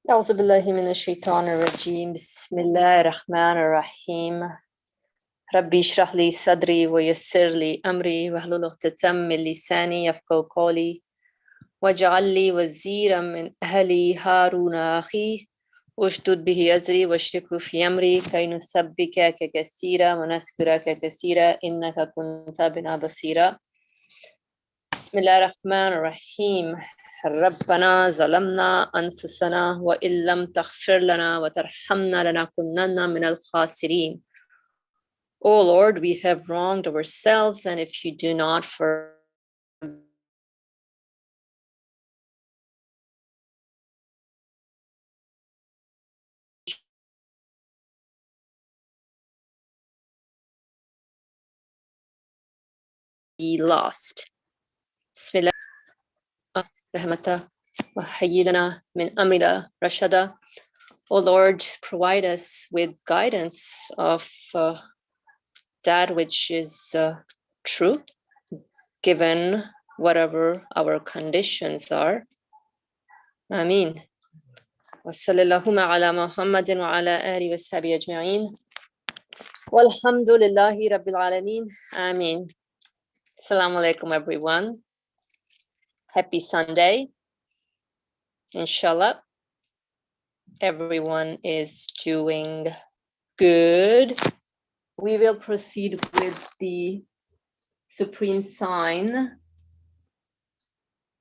أعوذ بالله من الشيطان الرجيم بسم الله الرحمن الرحيم ربي اشرح لي صدري ويسر لي أمري واحلل عقدة من لساني يفقهوا قولي واجعل لي وزيرا من أهلي هارون أخي اشدد به أزري واشركه في أمري كي نسبحك كثيرا ونذكرك كثيرا إنك كنت بنا بصيرا. بسم الله الرحمن الرحيم. ربنا ظلمنا أنفسنا وإن لم تغفر لنا وترحمنا لنكونن من الخاسرين. Oh Lord, we have wronged ourselves, and if you do not forgive be lost. بسم الله رحمته وهيئ لنا من أمرنا رشدا. Oh Lord, provide us with guidance of that which is true, given whatever our conditions are. Ameen. وصلى اللهم على محمد وعلى آله وصحبه أجمعين والحمد لله رب العالمين. Ameen. Assalamu alaikum everyone. Happy Sunday. Inshallah, everyone is doing good. We will proceed with the supreme sign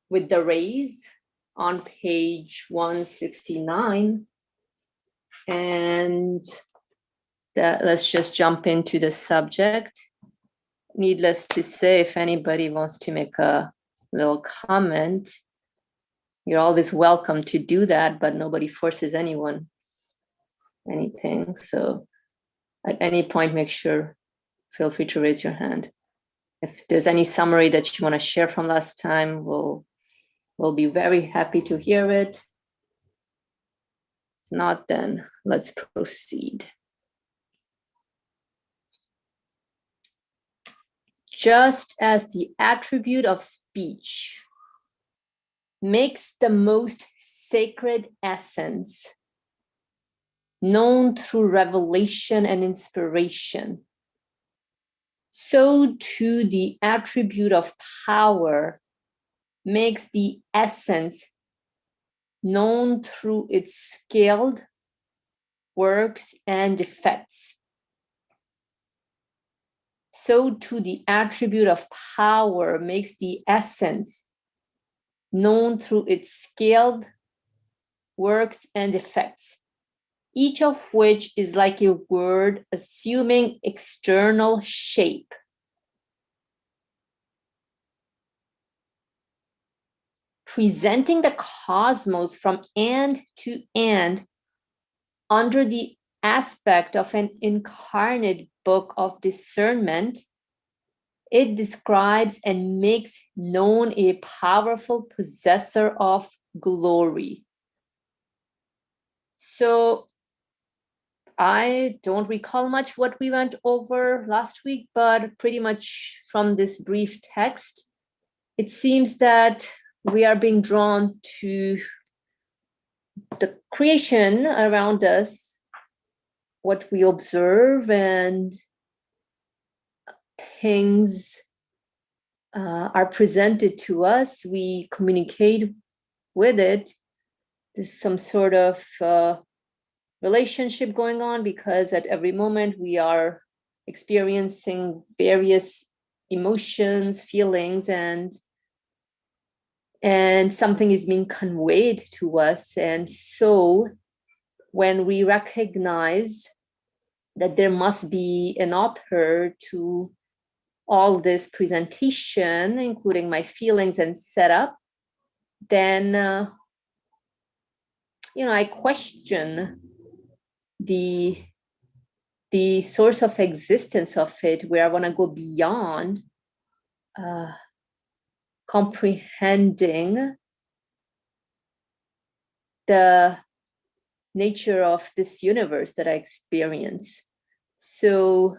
with the rays on page 169. And let's just jump into the subject. Needless to say, if anybody wants to make a little comment, you're always welcome to do that, but nobody forces anyone anything. So at any point, feel free to raise your hand. If there's any summary that you want to share from last time, we'll be very happy to hear it. If not, then let's proceed. Just as the attribute of speech makes the most sacred essence known through revelation and inspiration, so too the attribute of power makes the essence known through its scaled works and effects. So too the attribute of power makes the essence known through its scaled works and effects, each of which is like a word assuming external shape. Presenting the cosmos from end to end under the aspect of an incarnate book of discernment, it describes and makes known a powerful possessor of glory. So I don't recall much what we went over last week, but pretty much from this brief text, it seems that we are being drawn to the creation around us, what we observe, and things are presented to us. We communicate with it. There's some sort of relationship going on because at every moment we are experiencing various emotions, feelings, and something is being conveyed to us. And so when we recognize that there must be an author to all this presentation, including my feelings and setup, then I question the source of existence of it, where I want to go beyond comprehending the nature of this universe that I experience. So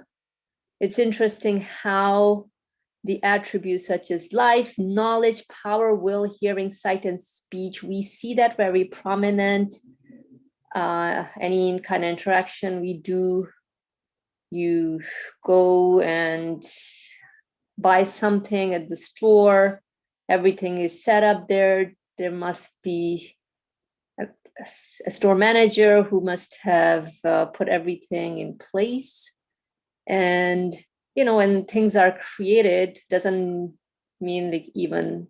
it's interesting how the attributes such as life, knowledge, power, will, hearing, sight, and speech, we see that very prominent any kind of interaction we do, you go and buy something at the store, everything is set up there. There must be a store manager who must have put everything in place. And, when things are created, doesn't mean like even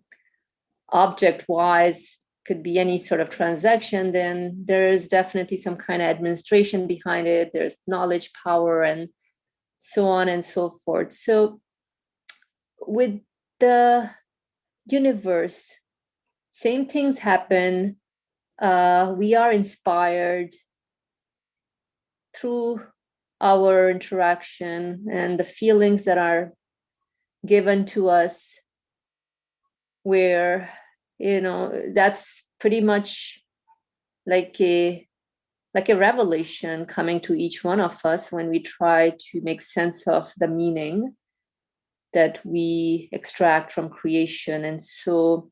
object-wise, could be any sort of transaction, then there is definitely some kind of administration behind it. There's knowledge, power, and so on and so forth. So with the universe, same things happen. We are inspired through our interaction and the feelings that are given to us, where that's pretty much like a revelation coming to each one of us when we try to make sense of the meaning that we extract from creation. And so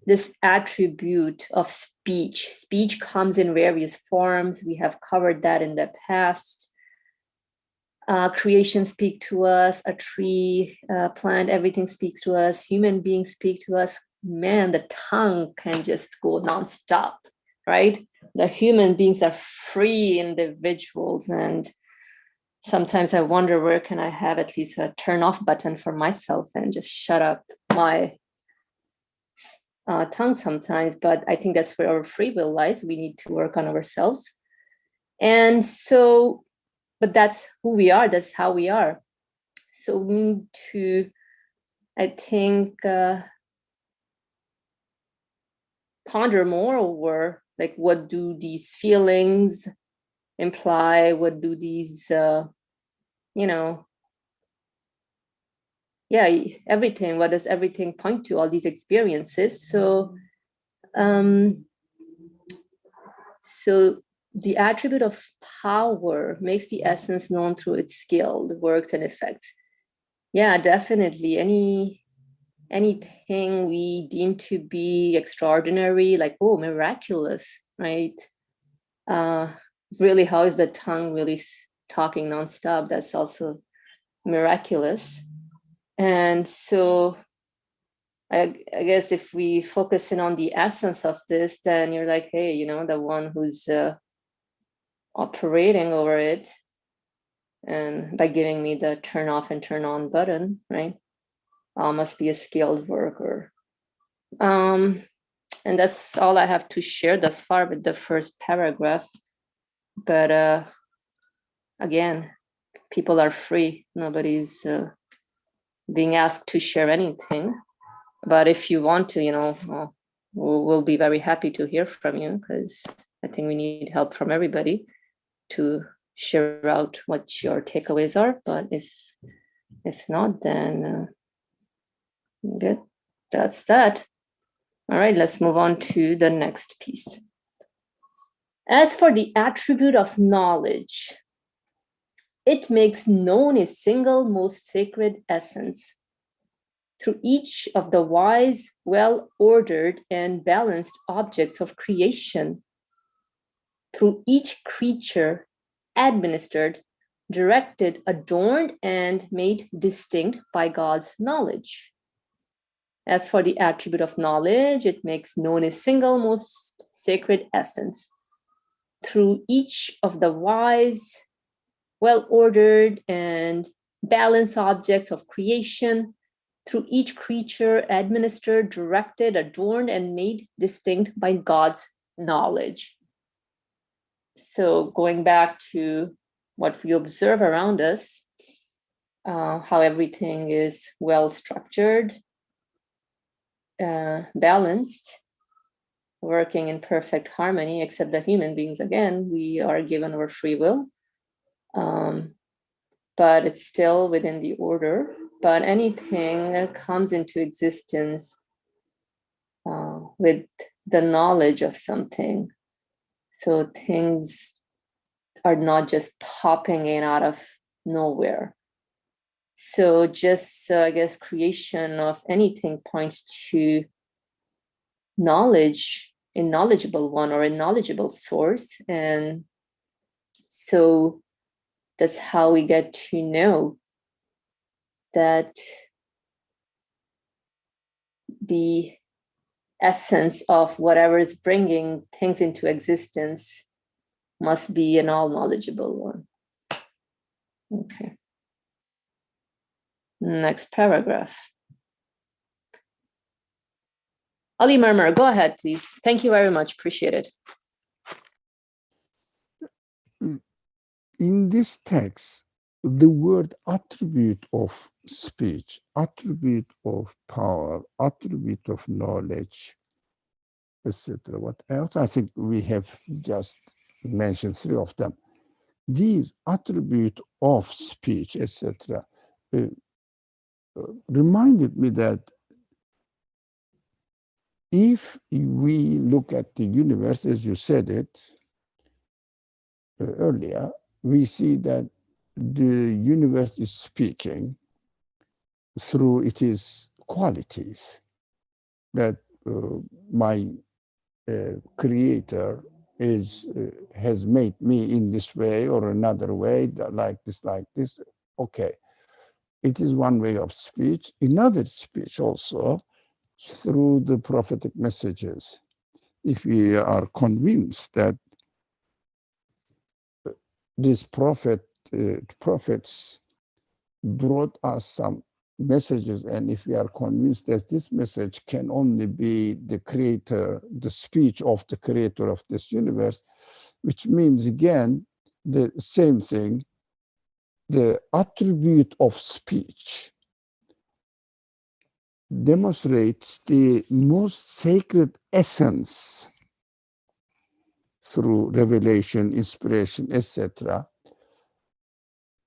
this attribute of speech comes in various forms. We have covered that in the past. Creation speak to us, a tree, plant, everything speaks to us, human beings speak to us. Man, the tongue can just go nonstop, right? The human beings are free individuals, and sometimes I wonder, where can I have at least a turn off button for myself and just shut up my tongue sometimes. But I think that's where our free will lies. We need to work on ourselves. And so, but that's who we are. That's how we are. So we need to, I think, ponder more over, like, what do these feelings imply? What do these, everything, what does everything point to, all these experiences? So the attribute of power makes the essence known through its skill, the works and effects. Yeah, definitely. Anything we deem to be extraordinary, like, oh, miraculous, right? Really, how is the tongue really talking nonstop? That's also miraculous. And so I guess if we focus in on the essence of this, then you're like, hey, the one who's operating over it, and by giving me the turn off and turn on button, right? Must be a skilled worker. And that's all I have to share thus far with the first paragraph. But again, people are free. Nobody's being asked to share anything. But if you want to, we'll be very happy to hear from you, because I think we need help from everybody to share out what your takeaways are. But if not, then good. That's that. All right, let's move on to the next piece. As for the attribute of knowledge, it makes known a single most sacred essence. Through each of the wise, well-ordered, and balanced objects of creation, through each creature, administered, directed, adorned, and made distinct by God's knowledge. As for the attribute of knowledge, it makes known a single most sacred essence. Through each of the wise, well-ordered, and balanced objects of creation, through each creature, administered, directed, adorned, and made distinct by God's knowledge. So going back to what we observe around us, how everything is well-structured, balanced, working in perfect harmony, except the human beings, again, we are given our free will. But it's still within the order. But anything that comes into existence with the knowledge of something. So things are not just popping in out of nowhere. So just, I guess, creation of anything points to knowledge a knowledgeable one or a knowledgeable source. And so that's how we get to know that the essence of whatever is bringing things into existence must be an all knowledgeable one. Okay. Next paragraph. Ali Murmur, go ahead, please. Thank you very much. Appreciate it. In this text, the word attribute of speech, attribute of power, attribute of knowledge, etc. What else? I think we have just mentioned three of them. These attribute of speech, etc., reminded me that if we look at the universe, as you said it earlier, we see that the universe is speaking through its qualities, that my creator has made me in this way or another way, like this. Okay, it is one way of speech. Another speech also through the prophetic messages. If we are convinced that these prophets brought us some messages, and if we are convinced that this message can only be the creator, the speech of the creator of this universe, which means again the same thing, the attribute of speech demonstrates the most sacred essence through revelation, inspiration, etc.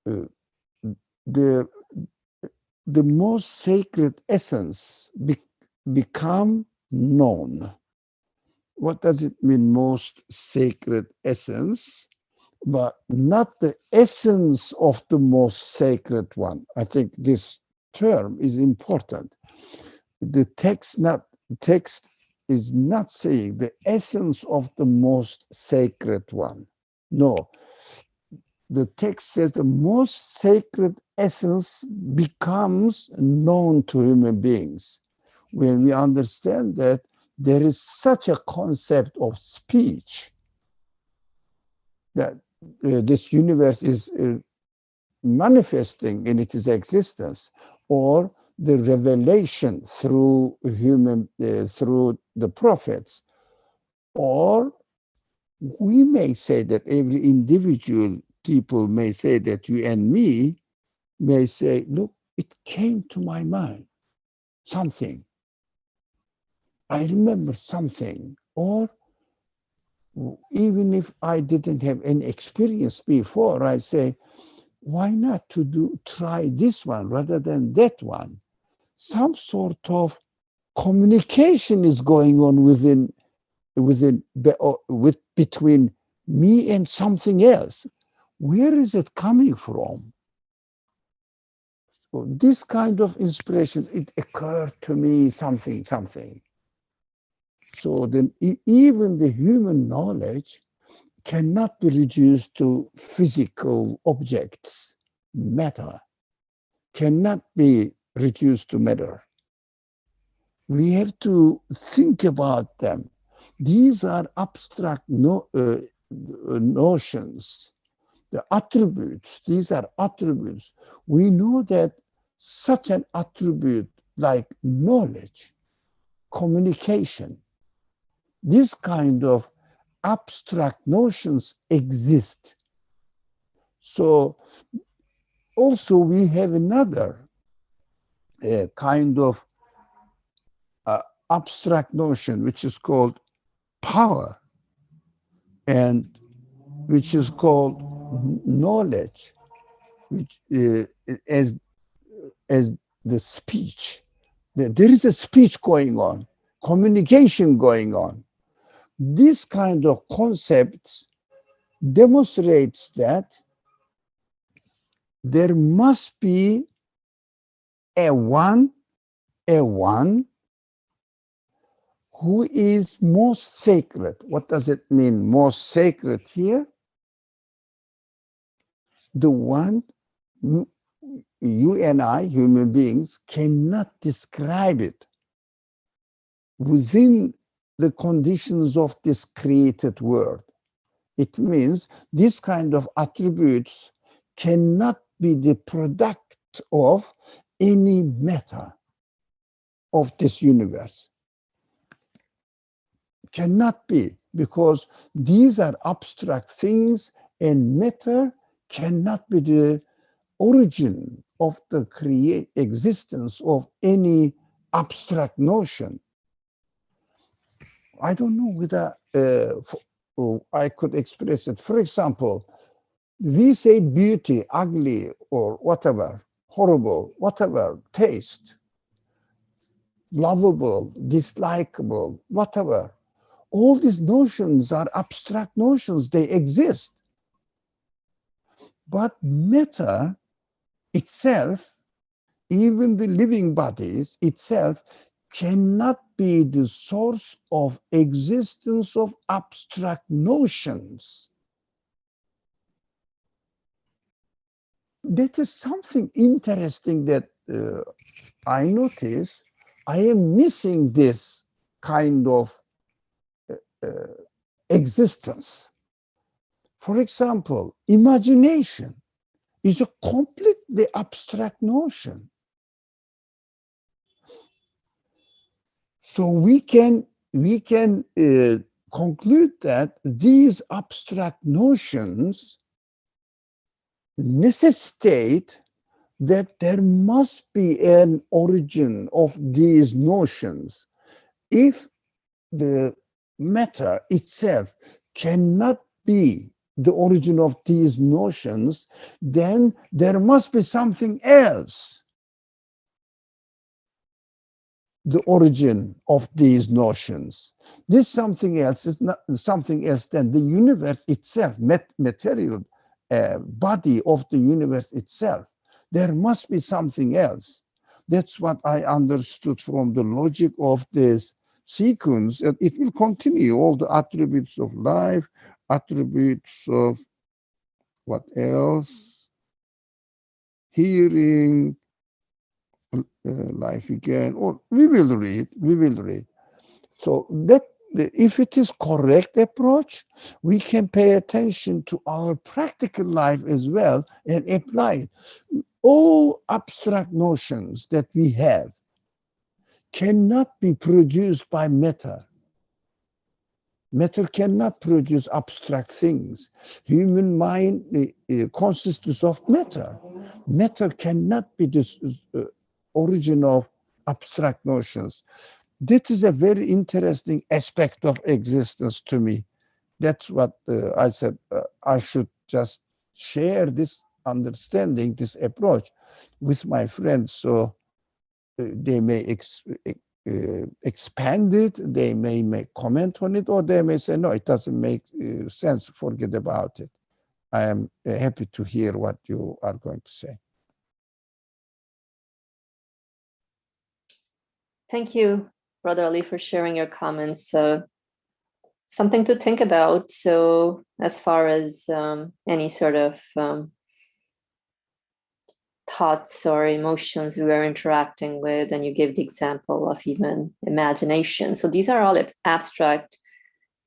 The most sacred essence become known. What does it mean, most sacred essence? But not the essence of the most sacred one. I think this term is important. The text is not saying the essence of the most sacred one. No, the text says the most sacred essence becomes known to human beings when we understand that there is such a concept of speech, that this universe is manifesting in its existence, or the revelation through through the prophets, or we may say that every individual people may say that you and me may say, look, it came to my mind, something. I remember something, or even if I didn't have any experience before, I say, why not to try this one rather than that one? Some sort of communication is going on between me and something else. Where is it coming from? So this kind of inspiration, it occurred to me something. So then even the human knowledge cannot be reduced to physical objects, matter, cannot be reduced to matter. We have to think about them. These are abstract notions, the attributes. These are attributes. We know that such an attribute like knowledge, communication, this kind of abstract notions exist. So also we have another kind of abstract notion which is called power, and which is called knowledge, which as the speech. There is a speech going on, communication going on. This kind of concepts demonstrates that there must be a one who is most sacred. What does it mean, most sacred here? The one you and I, human beings, cannot describe it within the conditions of this created world. It means this kind of attributes cannot be the product of any matter of this universe. Cannot be, because these are abstract things, and matter cannot be the origin of the existence of any abstract notion. I don't know whether I could express it. For example, we say beauty, ugly, or whatever, horrible, whatever, taste, lovable, dislikable, whatever. All these notions are abstract notions, they exist. But matter itself, even the living bodies itself, cannot be the source of existence of abstract notions. That is something interesting that I notice. I am missing this kind of existence. For example, imagination is a completely abstract notion. So we can conclude that these abstract notions necessitate that there must be an origin of these notions. If the matter itself cannot be the origin of these notions, then there must be something else, the origin of these notions. This something else is not something else than the universe itself, material body of the universe itself. There must be something else. That's what I understood from the logic of this sequence. It will continue all the attributes of life, attributes of what else? Hearing, life again, or we will read. So that if it is correct approach, we can pay attention to our practical life as well and apply it. All abstract notions that we have cannot be produced by matter. Matter cannot produce abstract things. Human mind consists of matter. Matter cannot be the origin of abstract notions. This is a very interesting aspect of existence to me. That's what I said. I should just share this understanding, this approach with my friends, so they may expand it, they may make comment on it, or they may say, no, it doesn't make sense, forget about it. I am happy to hear what you are going to say. Thank you, Brother Ali, for sharing your comments. Something to think about. So as far as any sort of thoughts or emotions we are interacting with, and you gave the example of even imagination. So these are all abstract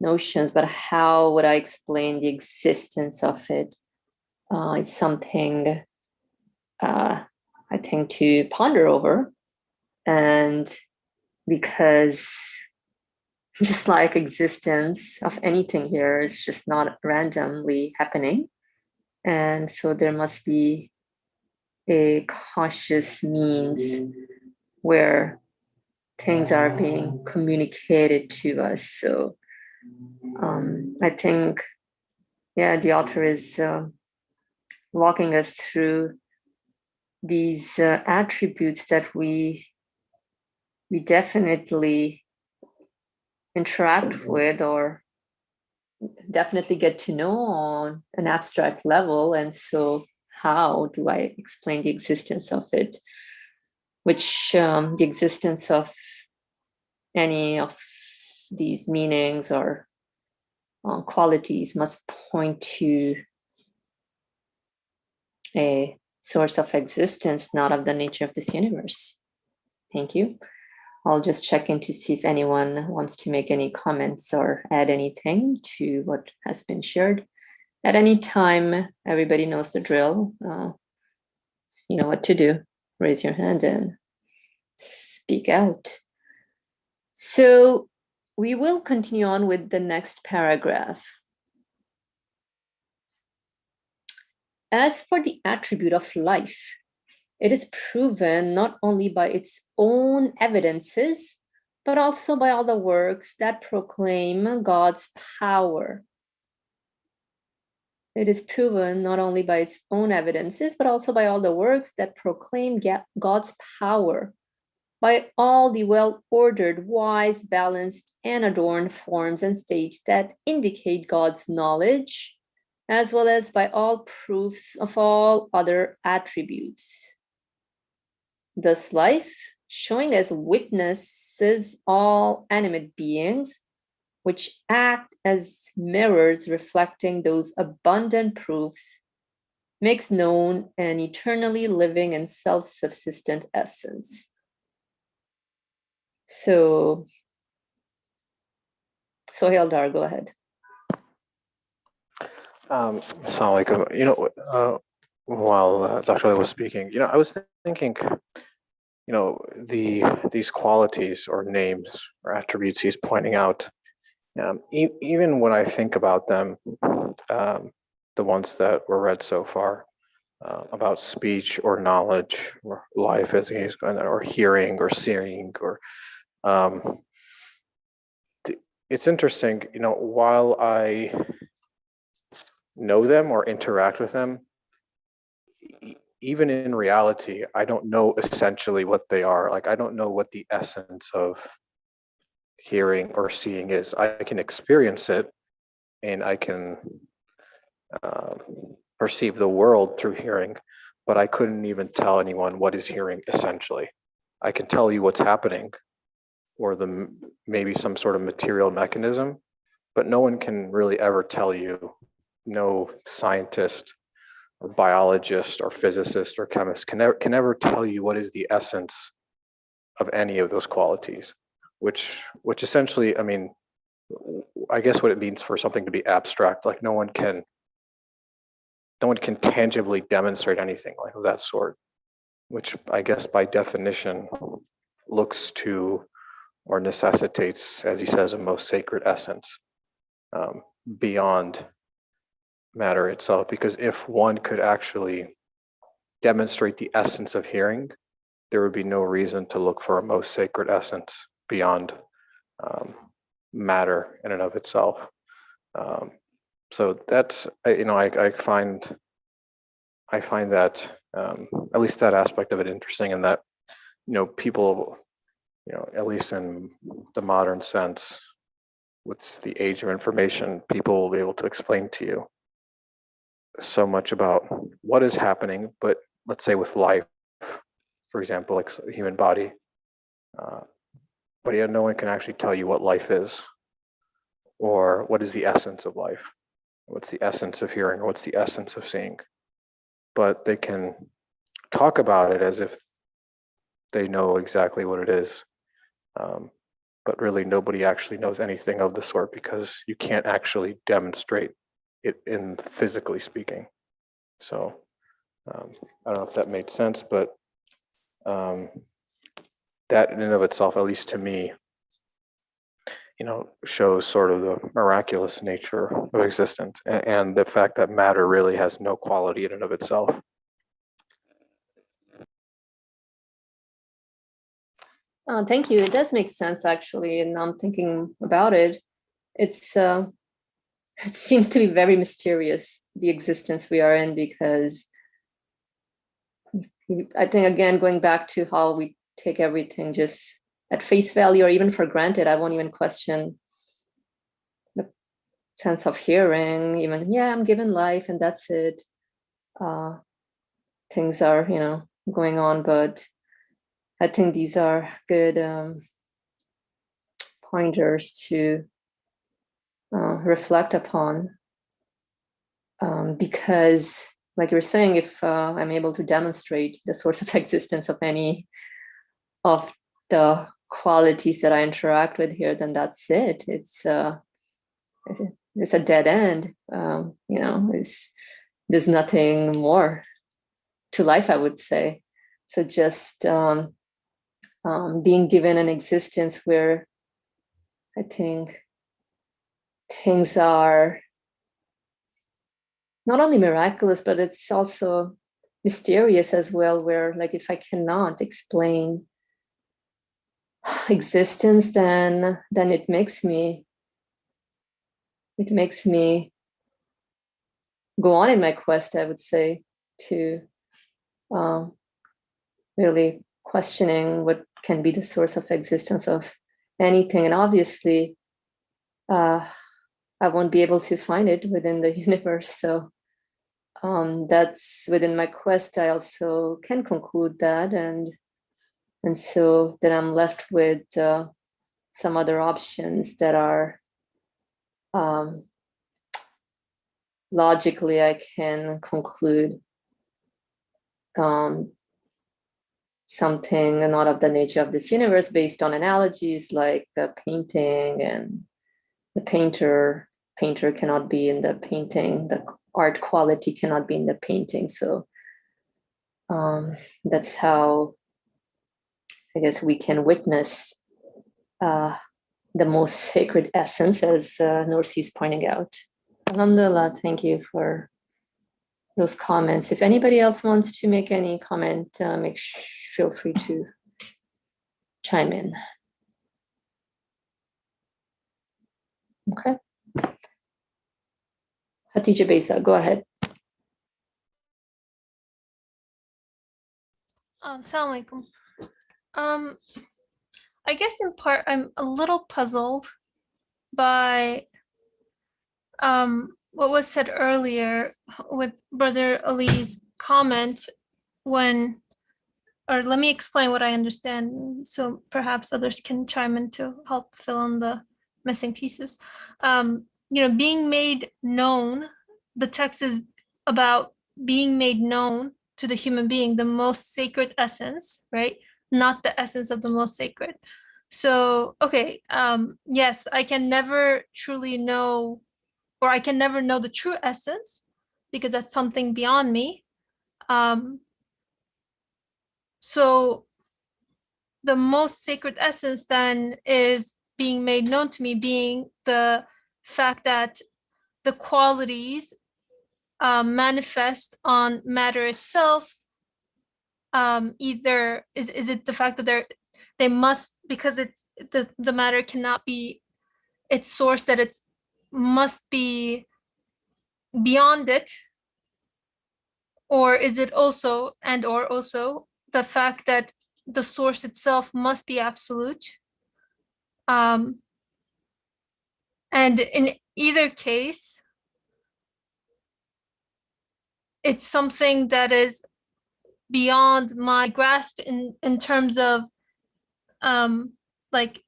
notions, but how would I explain the existence of it is something I think to ponder over. And because just like existence of anything here is just not randomly happening. And so there must be a conscious means where things are being communicated to us. So I think, the author is walking us through these attributes that we definitely interact with or definitely get to know on an abstract level. And so how do I explain the existence of it? Which the existence of any of these meanings or qualities must point to a source of existence, not of the nature of this universe. Thank you. I'll just check in to see if anyone wants to make any comments or add anything to what has been shared. At any time, everybody knows the drill. You know what to do. Raise your hand and speak out. So we will continue on with the next paragraph. As for the attribute of life, it is proven not only by its own evidences, but also by all the works that proclaim God's power. It is proven not only by its own evidences, but also by all the works that proclaim God's power, by all the well-ordered, wise, balanced, and adorned forms and states that indicate God's knowledge, as well as by all proofs of all other attributes. Thus life, showing as witnesses all animate beings, which act as mirrors reflecting those abundant proofs, makes known an eternally living and self-subsistent essence. So Hildar, go ahead. Assalamu alaikum. While Dr. Ali was speaking, I was thinking, these qualities or names or attributes he's pointing out, even when I think about them, the ones that were read so far, about speech or knowledge or life as he's going, or hearing or seeing, or it's interesting, while I know them or interact with them, even in reality, I don't know essentially what they are. Like, I don't know what the essence of hearing or seeing is. I can experience it, and I can perceive the world through hearing, but I couldn't even tell anyone what is hearing essentially. I can tell you what's happening, or maybe some sort of material mechanism, but no one can really ever tell you. No scientist or biologist or physicist or chemist can ever tell you what is the essence of any of those qualities, which essentially, I guess what it means for something to be abstract, like no one can tangibly demonstrate anything like of that sort, which I guess by definition looks to or necessitates, as he says, a most sacred essence beyond matter itself. Because if one could actually demonstrate the essence of hearing, there would be no reason to look for a most sacred essence beyond matter in and of itself. So that's, I find that at least that aspect of it interesting, and that people, at least in the modern sense, with the age of information, people will be able to explain to you so much about what is happening. But let's say with life, for example, like the human body, but yet no one can actually tell you what life is, or what is the essence of life, what's the essence of hearing, or what's the essence of seeing. But they can talk about it as if they know exactly what it is. But really nobody actually knows anything of the sort, because you can't actually demonstrate it in physically speaking. So I don't know if that made sense, but that in and of itself, at least to me, shows sort of the miraculous nature of existence, and the fact that matter really has no quality in and of itself. Thank you. It does make sense, actually. And I'm thinking about it. It seems to be very mysterious, the existence we are in, because I think, again, going back to how we take everything just at face value or even for granted, I won't even question the sense of hearing. Even, I'm given life and that's it. Things are, going on, but I think these are good pointers to reflect upon, because, like you were saying, if I'm able to demonstrate the source of existence of any of the qualities that I interact with here, then that's it. It's a dead end. There's nothing more to life, I would say. So just being given an existence where I think things are not only miraculous, but it's also mysterious as well, where, like, if I cannot explain existence, then it makes me go on in my quest, I would say, to really questioning what can be the source of existence of anything. And obviously I won't be able to find it within the universe. So that's within my quest. I also can conclude that, and so then I'm left with some other options that are logically I can conclude something not of the nature of this universe, based on analogies like the painting, and the painter cannot be in the painting, the art quality cannot be in the painting. So that's how I guess we can witness the most sacred essence, as Norsi is pointing out. Alhamdulillah, thank you for those comments. If anybody else wants to make any comment, feel free to chime in. Okay. Hatija Besa, go ahead. Assalamu alaikum. I guess in part I'm a little puzzled by what was said earlier with Brother Ali's comment when, or let me explain what I understand, so perhaps others can chime in to help fill in the missing pieces. Being made known, the text is about being made known to the human being, the most sacred essence, right? Not the essence of the most sacred. So, okay, yes, I can never truly know, or I can never know the true essence, because that's something beyond me. So the most sacred essence then is being made known to me, being the fact that the qualities manifest on matter itself. Either is it the fact that they must, because the matter cannot be its source, that it must be beyond it, or is it also also the fact that the source itself must be absolute? And in either case, it's something that is beyond my grasp in terms of like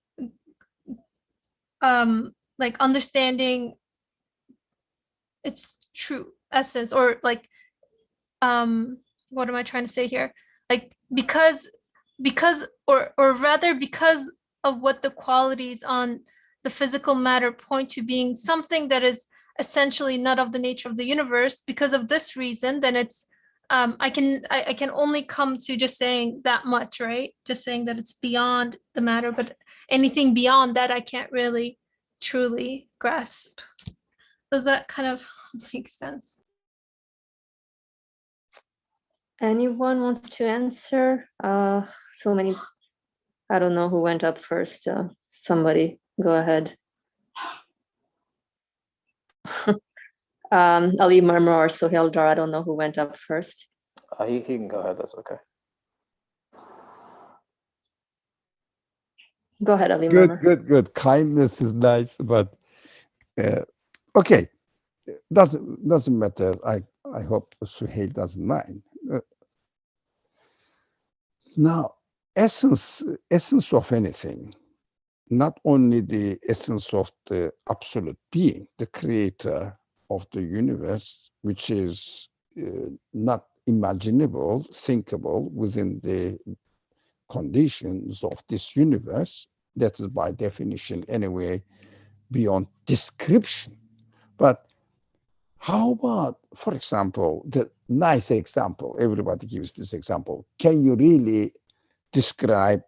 understanding its true essence, or like what am I trying to say here? Like because or rather because of what the qualities on the physical matter point to being something that is essentially not of the nature of the universe. Because of this reason, then it's I can only come to just saying that much, right? Just saying that it's beyond the matter, but anything beyond that I can't really truly grasp. Does that kind of make sense? Anyone wants to answer? So many, I don't know who went up first. Somebody, go ahead. Ali Marmar or Sohail Dar, I don't know who went up first. He can go ahead, that's okay. Go ahead, Ali Marmar. Good. Kindness is nice, but okay. Doesn't matter. I hope Suhail doesn't mind. Now, essence of anything not only the essence of the absolute being, the creator of the universe, which is not imaginable, thinkable within the conditions of this universe, that is by definition anyway beyond description. But how about, for example, the nice example, everybody gives this example. Can you really describe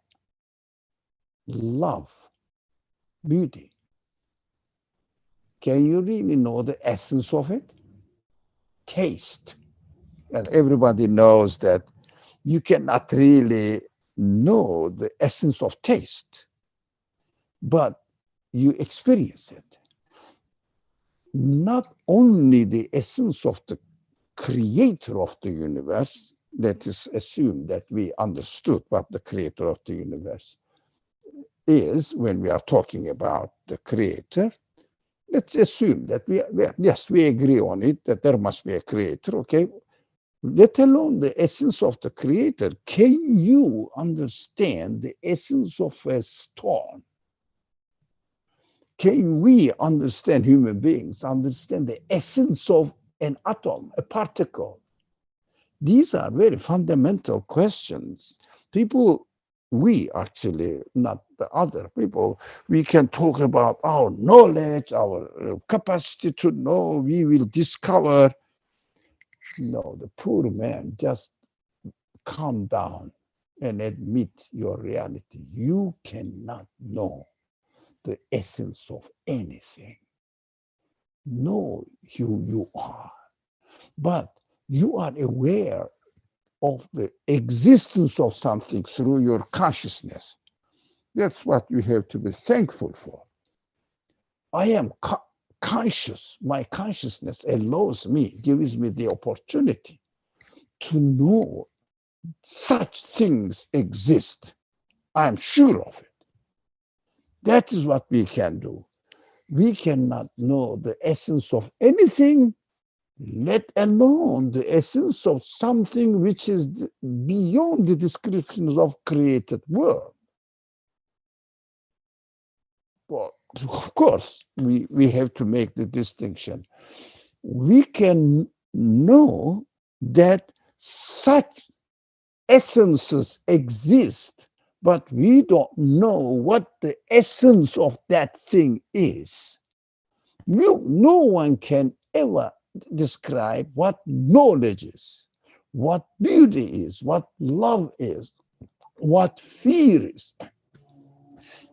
love, beauty? Can you really know the essence of it? Taste. And everybody knows that you cannot really know the essence of taste, but you experience it. Not only the essence of the creator of the universe, let us assume that we understood what the creator of the universe is when we are talking about the creator. Let's assume that yes, we agree on it, that there must be a creator, okay? Let alone the essence of the creator. Can you understand the essence of a stone? Can we understand, human beings, understand the essence of an atom, a particle? These are very fundamental questions. People, we actually, not the other people, we can talk about our knowledge, our capacity to know, we will discover. No, the poor man, just calm down and admit your reality. You cannot know the essence of anything. Know who you are, but you are aware of the existence of something through your consciousness. That's what you have to be thankful for. I am conscious. My consciousness allows me, gives me the opportunity to know such things exist. I'm sure of it. That is what we can do. We cannot know the essence of anything, let alone the essence of something which is beyond the descriptions of created world. Well, of course, we have to make the distinction. We can know that such essences exist, but we don't know what the essence of that thing is. No one can ever describe what knowledge is, what beauty is, what love is, what fear is,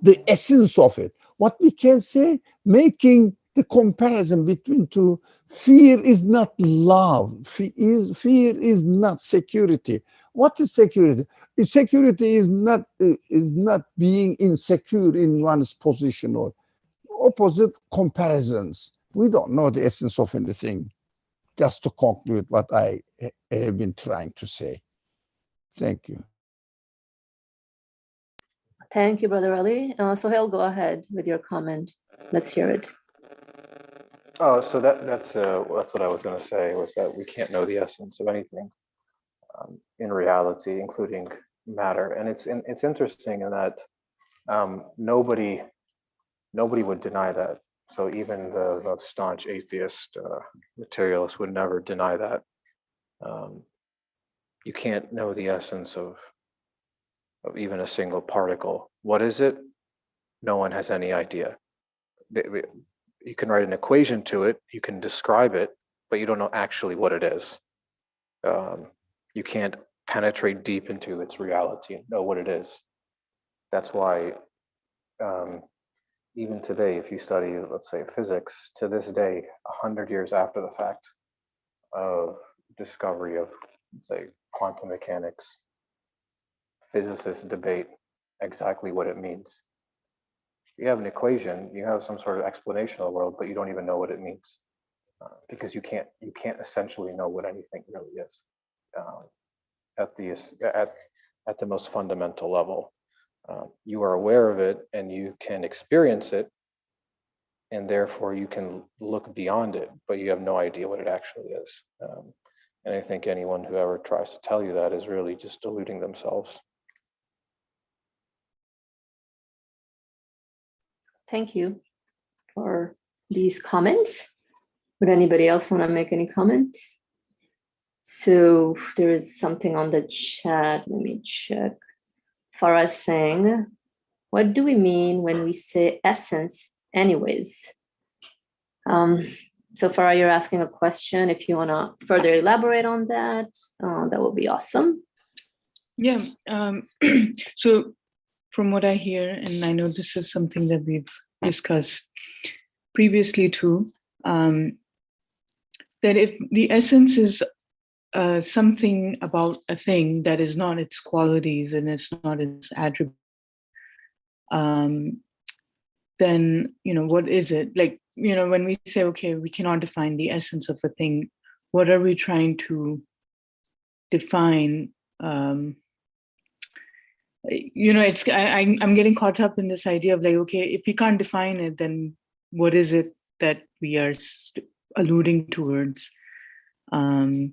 the essence of it. What we can say, making the comparison between two, fear is not love, fear is not security. What is security? Security is not being insecure in one's position, or opposite comparisons. We don't know the essence of anything. Just to conclude what I have been trying to say. Thank you. Thank you, Brother Ali. Sohail, go ahead with your comment. Let's hear it. Oh, so that's what I was going to say, was that we can't know the essence of anything in reality, including matter. And it's interesting in that nobody would deny that. So even the staunch atheist materialist would never deny that. You can't know the essence of even a single particle. What is it? No one has any idea. You can write an equation to it, you can describe it, but you don't know actually what it is. You can't penetrate deep into its reality and know what it is. That's why even today, if you study, let's say, physics, to this day, 100 years after the fact of discovery of, let's say, quantum mechanics, physicists debate exactly what it means. You have an equation, you have some sort of explanation of the world, but you don't even know what it means, because you can't essentially know what anything really is at the most fundamental level. You are aware of it and you can experience it, and therefore you can look beyond it, but you have no idea what it actually is. And I think anyone who ever tries to tell you that is really just deluding themselves. thank you for these comments. Would anybody else want to make any comment? So there is something on the chat. Let me check. Farah saying, what do we mean when we say essence anyways? So Farah, you're asking a question. If you want to further elaborate on that, that would be awesome. Yeah. So from what I hear, and I know this is something that we've discussed previously too, that if the essence is something about a thing that is not its qualities and it's not its attribute, then, what is it? Like, when we say, okay, we cannot define the essence of a thing, what are we trying to define? I'm getting caught up in this idea of like, okay, if we can't define it, then what is it that we are alluding towards? But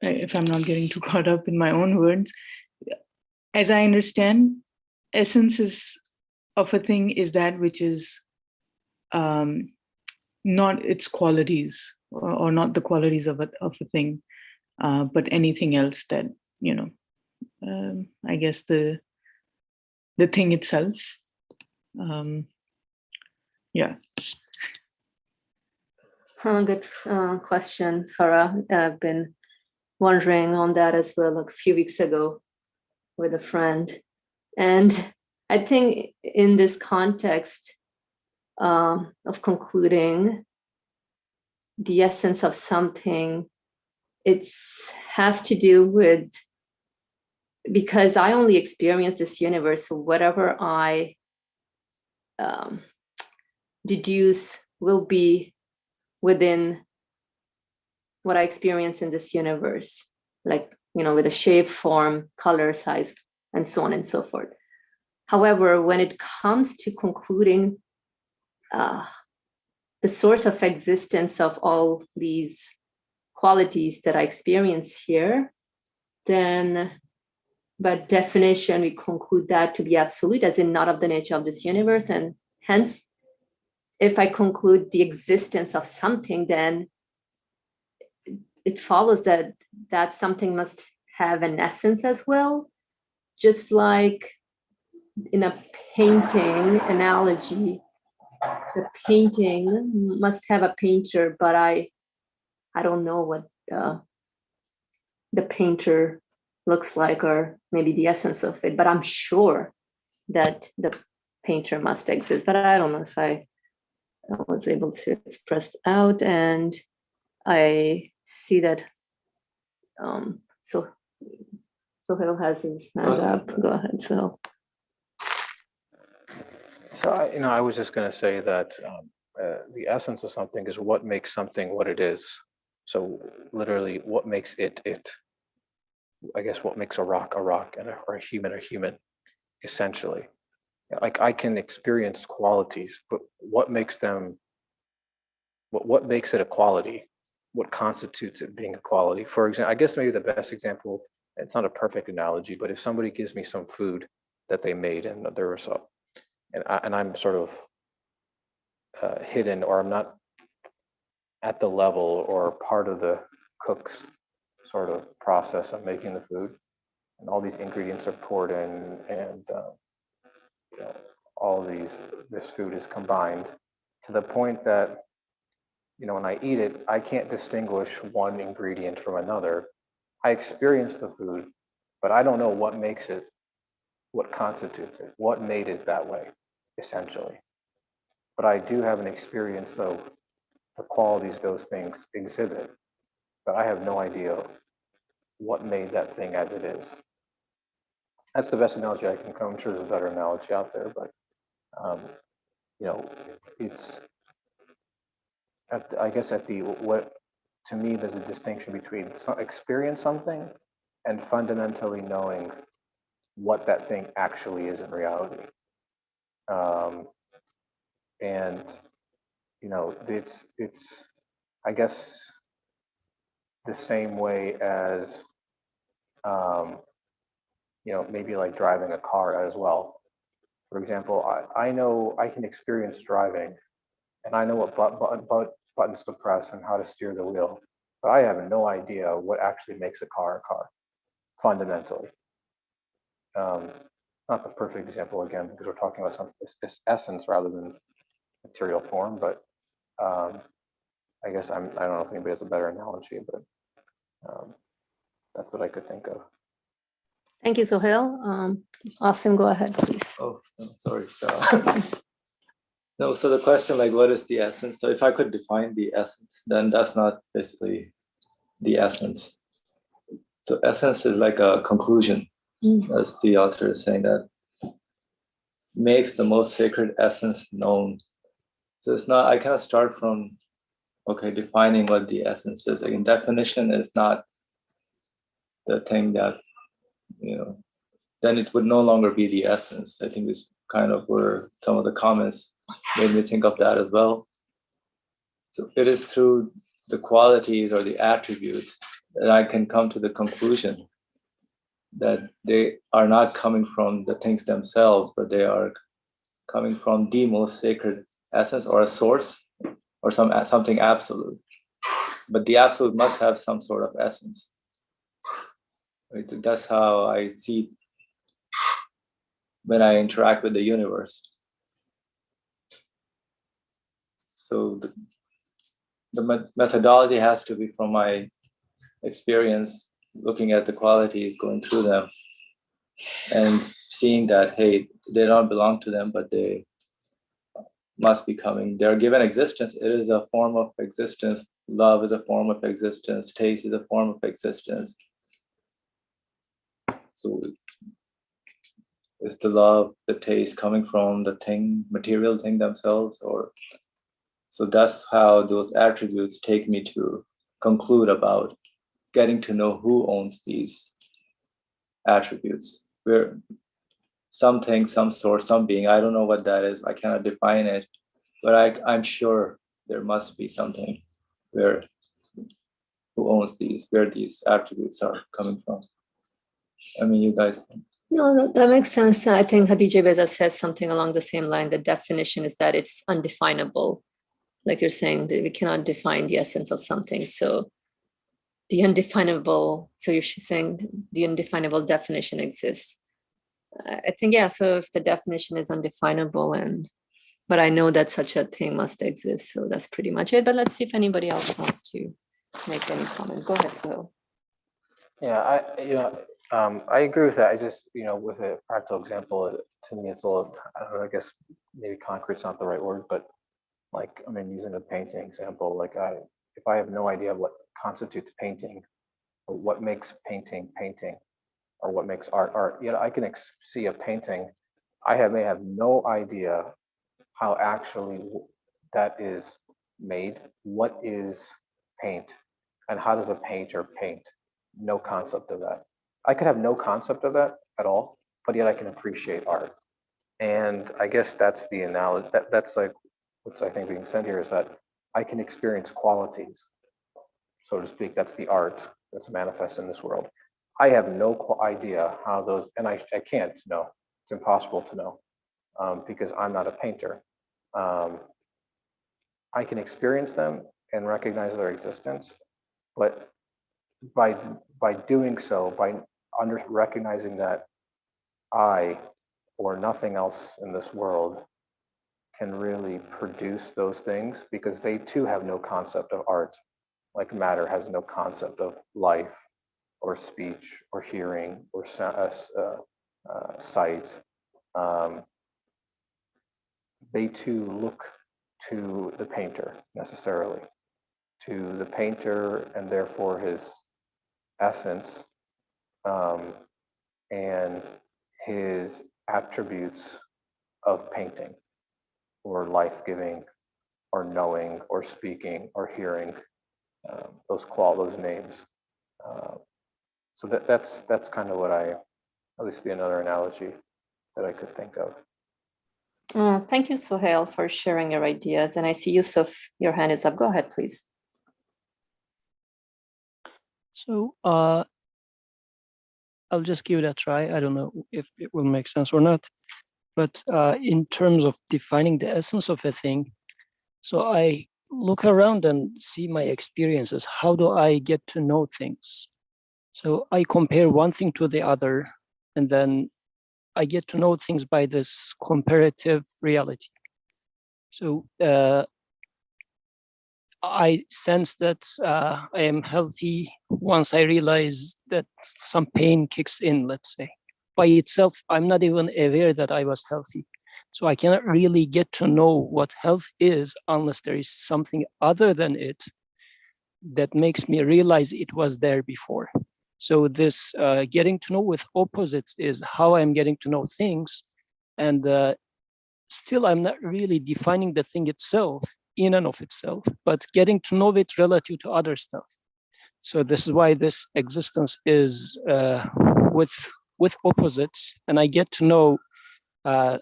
if I'm not getting too caught up in my own words, as I understand, essence of a thing is that which is not its qualities or not the qualities of a thing, but anything else that, I guess the thing itself. Yeah. Good question, Farah. I've been wondering on that as well, like a few weeks ago with a friend. And I think in this context of concluding the essence of something, it has to do with, because I only experience this universe, so whatever I deduce will be within what I experience in this universe, like, with a shape, form, color, size, and so on and so forth. However, when it comes to concluding the source of existence of all these qualities that I experience here, then by definition, we conclude that to be absolute, as in not of the nature of this universe. And hence, if I conclude the existence of something, then it follows that that something must have an essence as well. Just like in a painting analogy, the painting must have a painter, but I don't know what the painter looks like, or maybe the essence of it, but I'm sure that the painter must exist. But I don't know if I was able to express out. And I see that Sohail has his hand up. Go ahead, Sohail. So I was just going to say that the essence of something is what makes something what it is. So literally, what makes it it? I guess what makes a rock, and or a human, essentially. Like, I can experience qualities, but what makes them? What makes it a quality? What constitutes it being a quality? For example, I guess maybe the best example. It's not a perfect analogy, but if somebody gives me some food that they made and there was and I'm sort of hidden, or I'm not at the level or part of the cook's sort of process of making the food, and all these ingredients are poured in, and all this food is combined to the point that when I eat it, I can't distinguish one ingredient from another. I experience the food, but I don't know what makes it, what constitutes it, what made it that way, essentially. But I do have an experience of the qualities those things exhibit, but I have no idea what made that thing as it is. That's the best analogy I can come. I'm sure there's a better analogy out there, but it's I guess what to me there's a distinction between experience something and fundamentally knowing what that thing actually is in reality. And it's I guess the same way as maybe like driving a car as well. For example, I know I can experience driving, and I know what buttons to press and how to steer the wheel, but I have no idea what actually makes a car, fundamentally. Not the perfect example again, because we're talking about something this essence rather than material form, but I guess I don't know if anybody has a better analogy, but that's what I could think of. Thank you, Sohail. Asim, go ahead, please. Oh, no, sorry. So, no, so the question, like, what is the essence? So if I could define the essence, then that's not basically the essence. So essence is like a conclusion, as the author is saying, that makes the most sacred essence known. So it's not, I cannot start from, okay, defining what the essence is. Like, in definition is not the thing that, then it would no longer be the essence. I think it's kind of where some of the comments made me think of that as well. So it is through the qualities or the attributes that I can come to the conclusion that they are not coming from the things themselves, but they are coming from the most sacred essence or a source or something absolute. But the absolute must have some sort of essence. Right? That's how I see when I interact with the universe. So the methodology has to be from my experience, looking at the qualities, going through them, and seeing that, hey, they don't belong to them, but they must be coming. They're given existence. It is a form of existence. Love is a form of existence. Taste is a form of existence. So is the love, the taste coming from the thing, material thing themselves? Or so that's how those attributes take me to conclude about getting to know who owns these attributes. Where something, some source, some being, I don't know what that is, I cannot define it, but I'm sure there must be something where who owns these, where these attributes are coming from. I mean, you guys think. No, that makes sense. I think Hadija Beza says something along the same line. The definition is that it's undefinable. Like you're saying, that we cannot define the essence of something. So the undefinable, so you're saying the undefinable definition exists. I think, yeah, so if the definition is undefinable, but I know that such a thing must exist. So that's pretty much it. But let's see if anybody else wants to make any comment. Go ahead, Phil. Yeah, I agree with that. I just, with a practical example, to me, it's a little, I don't know, I guess maybe concrete's not the right word, but like, I mean, using the painting example, like if I have no idea what constitutes painting, or what makes painting, or what makes art, I can see a painting. I may have no idea how actually that is made. What is paint, and how does a painter paint? No concept of that. I could have no concept of that at all, but yet I can appreciate art. And I guess that's the analogy. That's like what's I think being said here is that I can experience qualities, so to speak. That's the art that's manifest in this world. I have no idea how those, and I can't know. It's impossible to know because I'm not a painter. I can experience them and recognize their existence, but by doing so, by recognizing that I or nothing else in this world can really produce those things, because they too have no concept of art, like matter has no concept of life or speech or hearing or sight. They too look to the painter necessarily, to the painter and therefore his essence and his attributes of painting or life-giving or knowing or speaking or hearing, those names. So that's kind of what at least another analogy that I could think of. Thank you, Sohail, for sharing your ideas. And I see Yusuf, your hand is up. Go ahead, please. So I'll just give it a try. I don't know if it will make sense or not. But in terms of defining the essence of a thing, so I look around and see my experiences. How do I get to know things? So I compare one thing to the other, and then I get to know things by this comparative reality. So I sense that I am healthy once I realize that some pain kicks in, let's say. By itself, I'm not even aware that I was healthy. So I cannot really get to know what health is unless there is something other than it that makes me realize it was there before. So this getting to know with opposites is how I'm getting to know things. And still, I'm not really defining the thing itself in and of itself, but getting to know it relative to other stuff. So this is why this existence is with opposites, and I get to know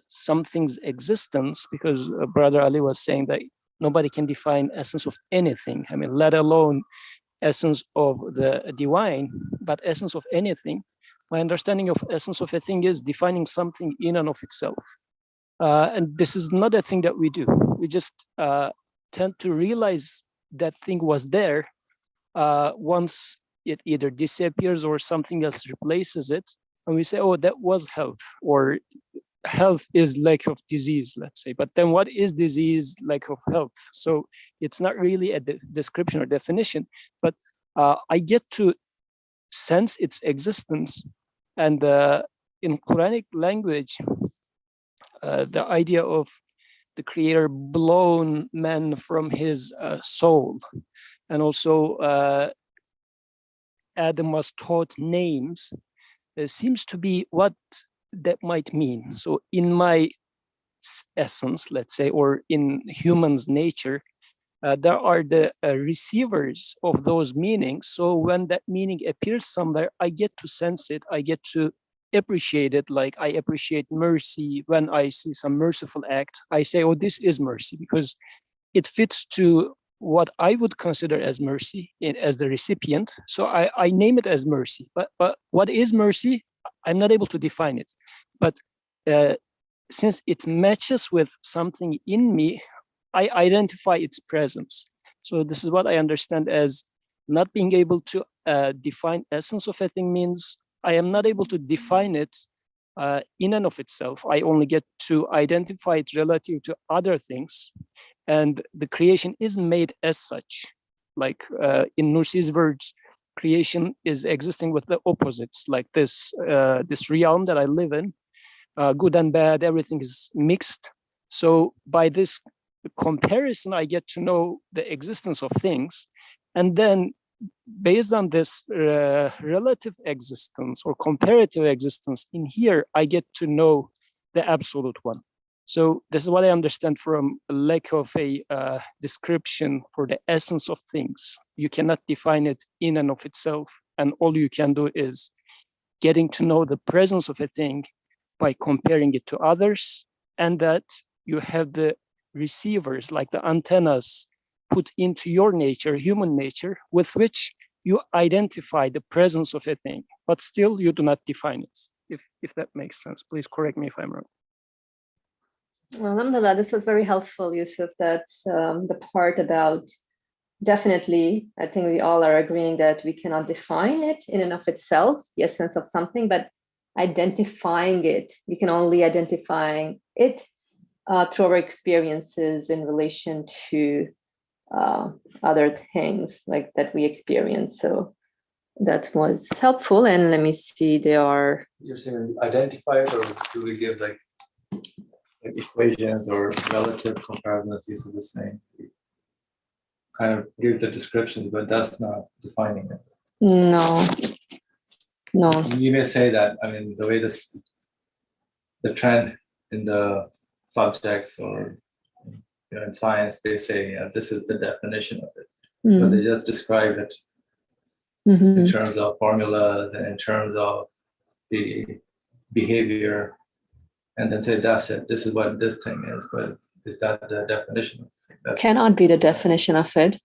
something's existence because Brother Ali was saying that nobody can define essence of anything. I mean, let alone essence of the divine, but essence of anything. My understanding of essence of a thing is defining something in and of itself. And this is not a thing that we do. We just tend to realize that thing was there once it either disappears or something else replaces it. And we say, oh, that was health, or health is lack of disease, let's say. But then what is disease, lack of health? So it's not really a description or definition, but I get to sense its existence. And in Quranic language, the idea of the creator blown man from his soul, and also Adam was taught names, seems to be what that might mean. So in my essence, let's say, or in humans' nature, there are the receivers of those meanings. So when that meaning appears somewhere, I get to sense it, I get to appreciate it. Like I appreciate mercy when I see some merciful act. I say, oh, this is mercy, because it fits to what I would consider as mercy as the recipient. So I name it as mercy. But what is mercy? I'm not able to define it. But since it matches with something in me, I identify its presence. So this is what I understand as not being able to define essence of a thing means I am not able to define it in and of itself. I only get to identify it relative to other things. And the creation is made as such. Like in Nursi's words, creation is existing with the opposites, like this realm that I live in, good and bad, everything is mixed. So by this comparison, I get to know the existence of things. And then based on this relative existence or comparative existence in here, I get to know the absolute one. So this is what I understand from a lack of a description for the essence of things. You cannot define it in and of itself. And all you can do is getting to know the presence of a thing by comparing it to others, and that you have the receivers, like the antennas, put into your nature, human nature, with which you identify the presence of a thing, but still you do not define it. If that makes sense, please correct me if I'm wrong. Well, alhamdulillah, this was very helpful, Yusuf. That's the part about, definitely, I think we all are agreeing that we cannot define it in and of itself, the essence of something, but identifying it, we can only identify it through our experiences in relation to other things like that we experience. So that was helpful. And let me see, there are... You're saying identify it, or do we give like equations or relative comparisons use of the same? Kind of give the descriptions, but that's not defining it. No. You may say that, I mean, the way the trend in the subjects or in science, they say this is the definition of it. So they just describe it in terms of formulas and in terms of the behavior, and then say that's it. This is what this thing is. But is that the definition of the thing? That cannot be the definition of it.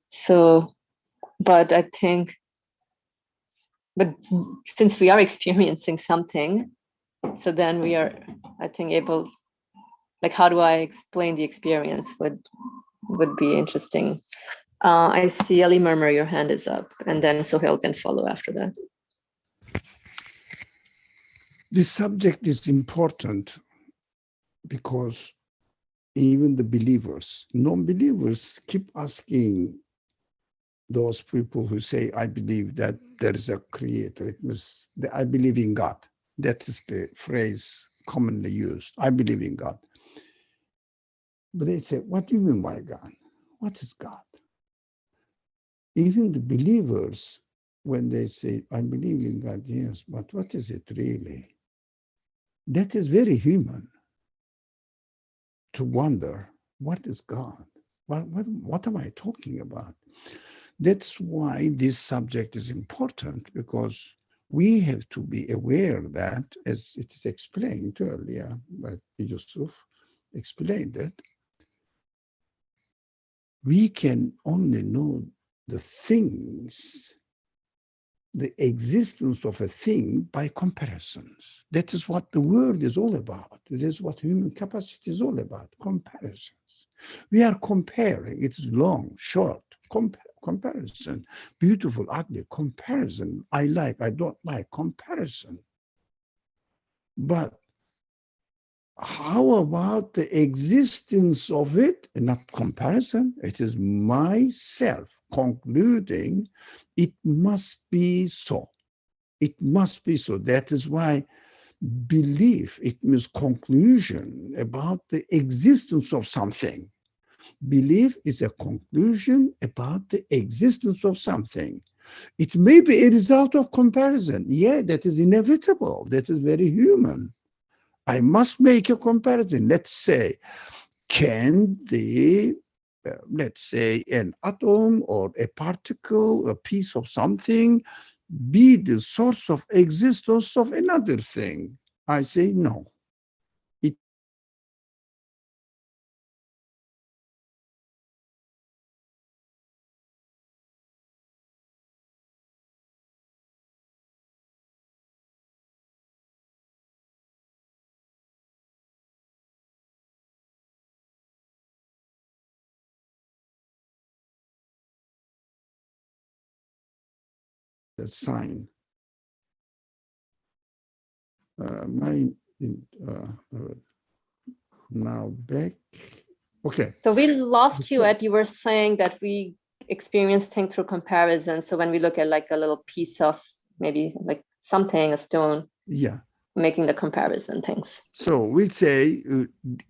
So, but I think, but since we are experiencing something, So then we are, I think, able, like, how do I explain the experience would be interesting. I see Ali Murmur, your hand is up, and then Sohail can follow after that. This subject is important because even the believers, non-believers keep asking those people who say, I believe that there is a creator. It means that I believe in God. That is the phrase commonly used. I believe in God. But they say, what do you mean by God? What is God? Even the believers, when they say, I believe in God, yes, but what is it really? That is very human to wonder, what is God? What am I talking about? That's why this subject is important, because we have to be aware that, as it is explained earlier by Yusuf, explained it, we can only know the things, the existence of a thing by comparisons. That is what the world is all about. It is what human capacity is all about, comparisons. We are comparing. It's long, short, comparison, beautiful, ugly, comparison. I like, I don't like, comparison. But how about the existence of it? Not comparison. It is myself concluding it must be so. It must be so. That is why belief, it means conclusion about the existence of something. Belief is a conclusion about the existence of something. It may be a result of comparison. Yeah, that is inevitable. That is very human. I must make a comparison. Let's say, can the, let's say, an atom or a particle, a piece of something, be the source of existence of another thing? I say no. It a sign. Now back. Okay. So we lost you at, you were saying that we experience things through comparison. So when we look at like a little piece of maybe like something, a stone, Yeah. making the comparison things. So we say,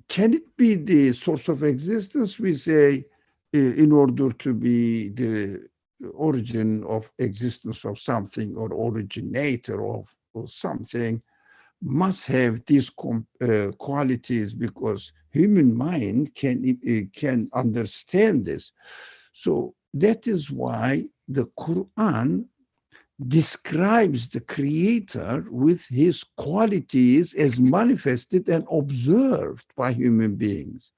can it be the source of existence? We say, in order to be the origin of existence of something or originator of something, must have these qualities, because human mind can understand this. So that is why the Quran describes the creator with his qualities as manifested and observed by human beings.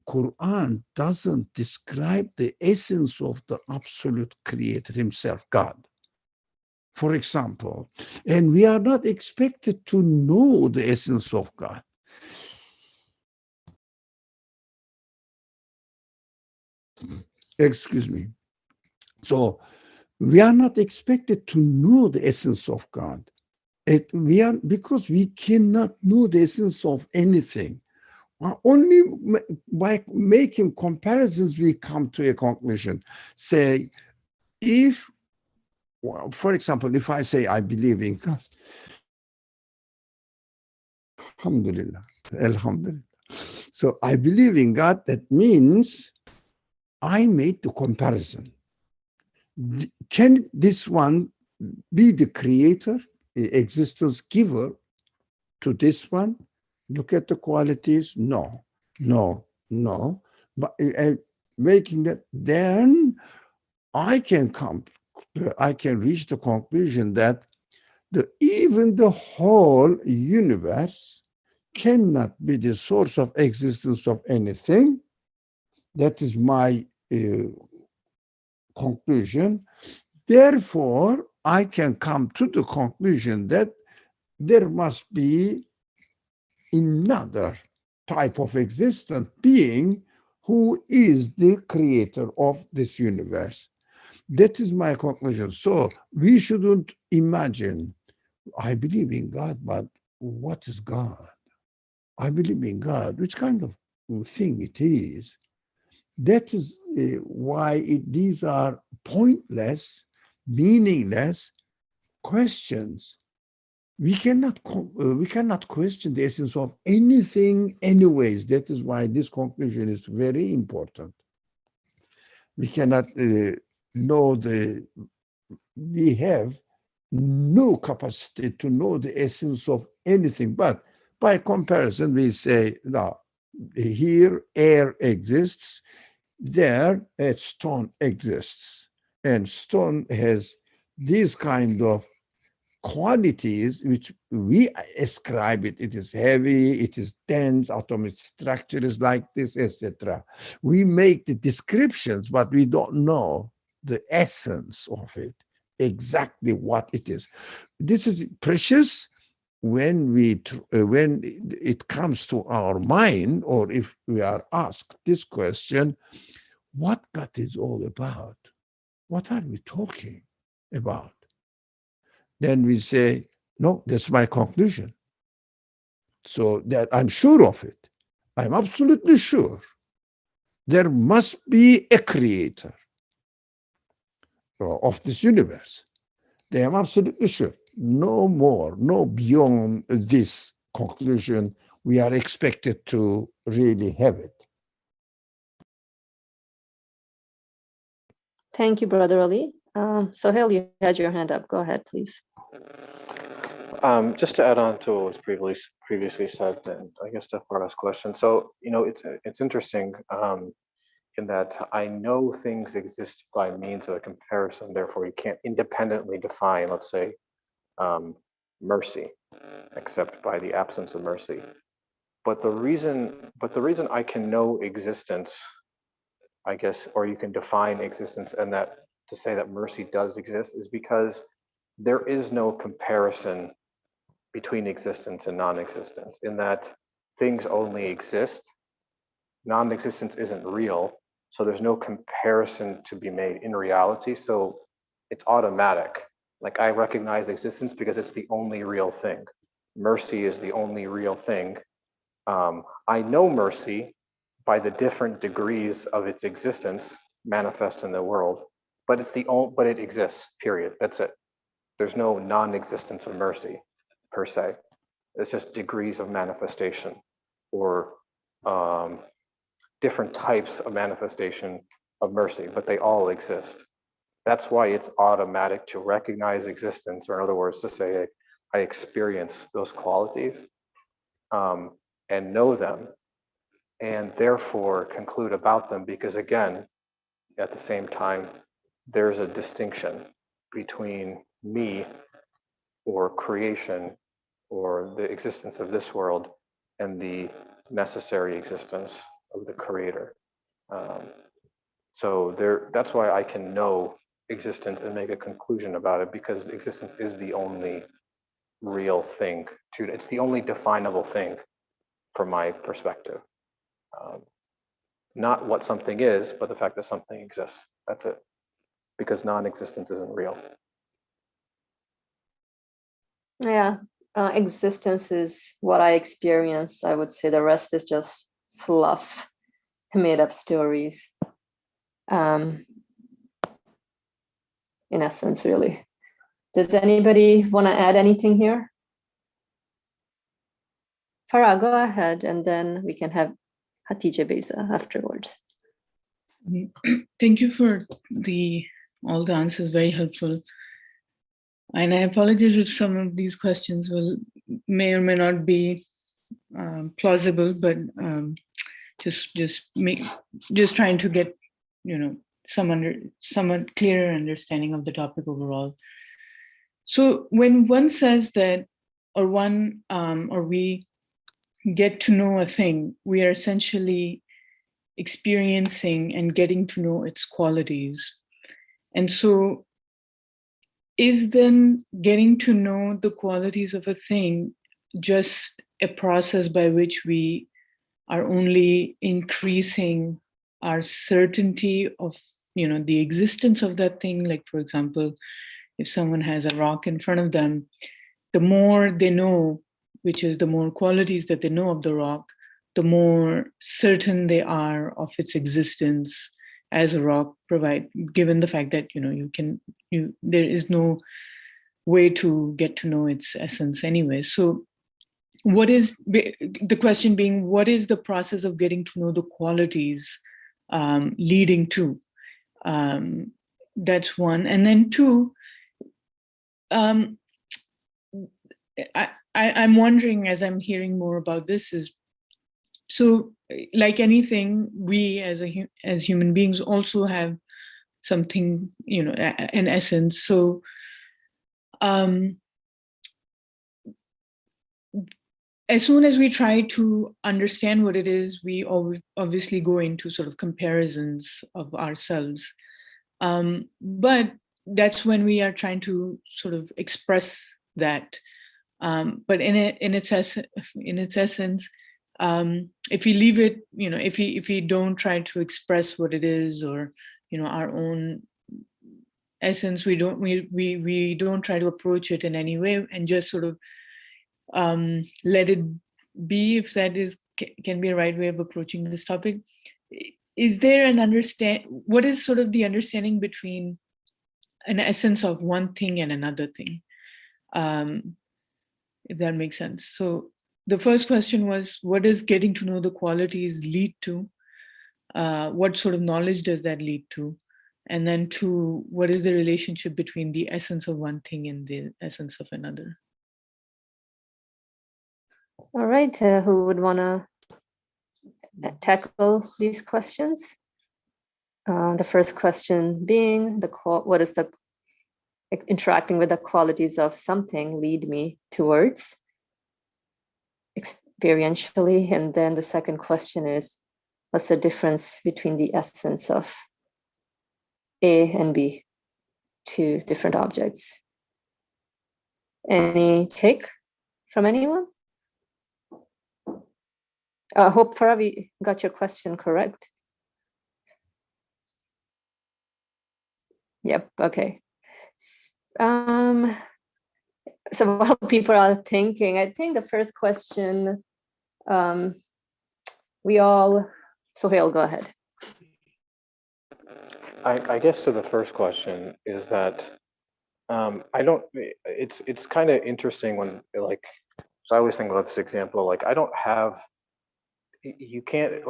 Quran doesn't describe the essence of the absolute creator himself, God. For example, and we are not expected to know the essence of God. Excuse me. So we are not expected to know the essence of God. Because we cannot know the essence of anything. Only by making comparisons we come to a conclusion. Say, if, well, for example, if I say I believe in God, alhamdulillah, alhamdulillah. So I believe in God, that means I made the comparison. Can this one be the creator, the existence giver to this one? Look at the qualities. No, no, no. But making that, then I can reach the conclusion that even the whole universe cannot be the source of existence of anything. That is my conclusion. Therefore, I can come to the conclusion that there must be another type of existent being who is the creator of this universe. That is my conclusion. So we shouldn't imagine, I believe in God, but what is God? I believe in God. Which kind of thing it is? That is why these are pointless, meaningless questions. We cannot question the essence of anything anyways. That is why this conclusion is very important. We cannot we have no capacity to know the essence of anything, but by comparison, we say, no, here air exists, there a stone exists, and stone has these kind of qualities which we ascribe it. It is heavy, it is dense, atomic structure is like this, etc. We make the descriptions, but we don't know the essence of it, exactly what it is. This is precious when it comes to our mind, or if we are asked this question, what God is all about? What are we talking about? Then we say, no, that's my conclusion. So that I'm sure of it. I'm absolutely sure. There must be a creator of this universe. I am absolutely sure. No more, no beyond this conclusion. We are expected to really have it. Thank you, Brother Ali. Sohail, you had your hand up. Go ahead, please. Just to add on to what was previously said, and I guess to Farah's question. So, it's interesting in that I know things exist by means of a comparison. Therefore, you can't independently define, let's say, mercy, except by the absence of mercy. But the reason I can know existence, I guess, or you can define existence, and that to say that mercy does exist, is because there is no comparison between existence and non-existence, in that things only exist. Non-existence isn't real, so there's no comparison to be made in reality. So it's automatic. Like, I recognize existence because it's the only real thing. Mercy is the only real thing. I know mercy by the different degrees of its existence manifest in the world, but it exists, period. That's it. There's no non-existence of mercy per se. It's just degrees of manifestation, or different types of manifestation of mercy, but they all exist. That's why it's automatic to recognize existence, or in other words, to say I experience those qualities and know them, and therefore conclude about them, because again, at the same time, there's a distinction between me, or creation, or the existence of this world, and the necessary existence of the creator. That's why I can know existence and make a conclusion about it, because existence is the only real thing. It's the only definable thing from my perspective. Not what something is, but the fact that something exists. That's it. Because non-existence isn't real. Yeah, existence is what I experience. I would say the rest is just fluff, made up stories. In essence, really. Does anybody want to add anything here? Farah, go ahead, and then we can have Hatice Beza afterwards. Thank you for all the answers, very helpful. And I apologize if some of these questions may or may not be plausible, but just trying to get somewhat clearer understanding of the topic overall. So when one says that, or we get to know a thing, we are essentially experiencing and getting to know its qualities. And so is then getting to know the qualities of a thing just a process by which we are only increasing our certainty of, the existence of that thing? Like, for example, if someone has a rock in front of them, the more they know, which is the more qualities that they know of the rock, the more certain they are of its existence as a rock, given the fact that there is no way to get to know its essence anyway. So what is the question being, what is the process of getting to know the qualities leading to? That's one. And then two, I'm wondering, as I'm hearing more about this, is so like anything, we as human beings also have something, an essence. So as soon as we try to understand what it is, we obviously go into sort of comparisons of ourselves. But that's when we are trying to sort of express that. But in its essence, if we leave it, if we don't try to express what it is, or our own essence, we don't try to approach it in any way, and just sort of let it be, if that can be a right way of approaching this topic. Is there what is sort of the understanding between an essence of one thing and another thing? If that makes sense. So the first question was, what does getting to know the qualities lead to? What sort of knowledge does that lead to? And then two, what is the relationship between the essence of one thing and the essence of another? All right, who would want to tackle these questions? The first question being, what is the interacting with the qualities of something lead me towards experientially? And then the second question is, what's the difference between the essence of A and B, two different objects? Any take from anyone? I hope Farabi got your question correct. Yep, okay. So while people are thinking, I think the first question, Sohail, go ahead. I guess to the first question is that it's kind of interesting when so I always think about this example, you can't,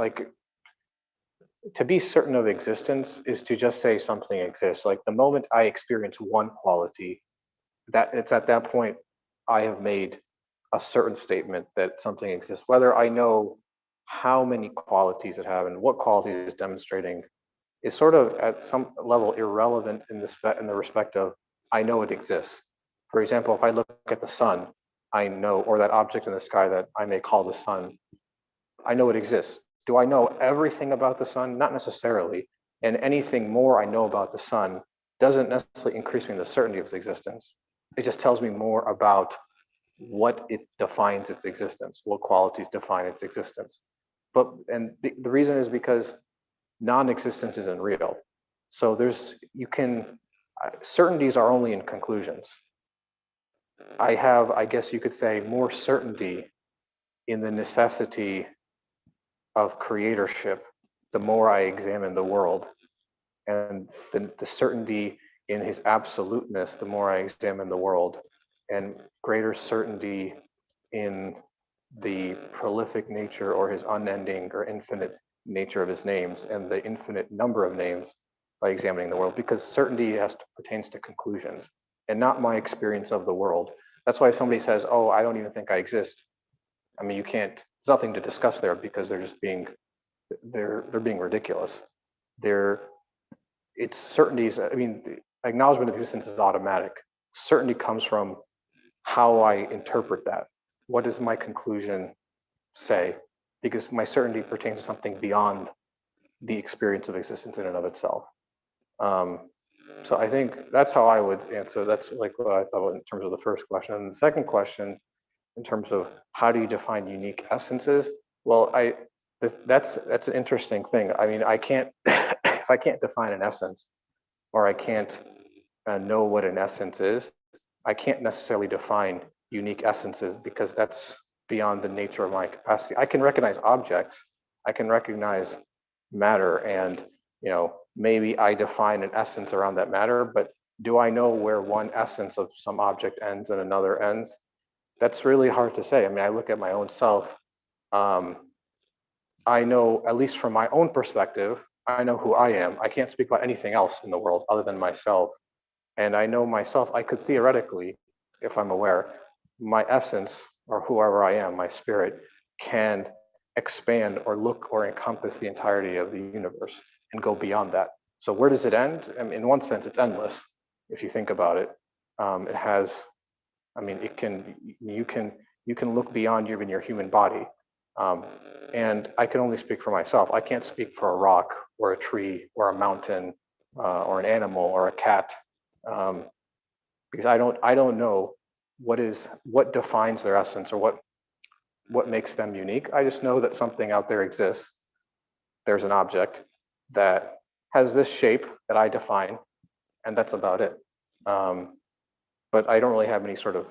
to be certain of existence is to just say something exists. Like the moment I experience one quality, that it's at that point I have made a certain statement that something exists. Whether I know how many qualities it have and what qualities it's demonstrating is sort of at some level irrelevant in the respect of I know it exists. For example, if I look at the sun, I know, or that object in the sky that I may call the sun, I know it exists. Do I know everything about the sun? Not necessarily. And anything more I know about the sun doesn't necessarily increase me in the certainty of its existence. It just tells me more about what it defines its existence, what qualities define its existence. The reason is because non-existence isn't real. So certainties are only in conclusions. I have, I guess you could say, more certainty in the necessity of creatorship the more I examine the world, and the certainty in his absoluteness the more I examine the world, and greater certainty in the prolific nature or his unending or infinite nature of his names and the infinite number of names by examining the world, because certainty pertains to conclusions and not my experience of the world. That's why if somebody says, oh, I don't even think I exist, I mean, there's nothing to discuss there, because they're being ridiculous. It's certainties. I mean, the acknowledgement of existence is automatic. Certainty comes from how I interpret that. What does my conclusion say? Because my certainty pertains to something beyond the experience of existence in and of itself. So I think that's how I would answer. That's like what I thought in terms of the first question. And the second question, in terms of how do you define unique essences? Well, that's an interesting thing. I mean, I can't if I can't define an essence, or I can't know what an essence is, I can't necessarily define unique essences, because that's beyond the nature of my capacity. I can recognize objects, I can recognize matter, and maybe I define an essence around that matter, but do I know where one essence of some object ends and another ends? That's really hard to say. I mean, I look at my own self. I know, at least from my own perspective, I know who I am. I can't speak about anything else in the world other than myself. And I know myself, I could theoretically, if I'm aware, my essence, or whoever I am, my spirit, can expand or look or encompass the entirety of the universe and go beyond that. So where does it end? I mean, in one sense, it's endless. If you think about it, it has, I mean, you can look beyond even your human body. And I can only speak for myself. I can't speak for a rock or a tree or a mountain or an animal or a cat, because I don't know what defines their essence, or what makes them unique. I just know that something out there exists. There's an object that has this shape that I define, and that's about it. But I don't really have any sort of,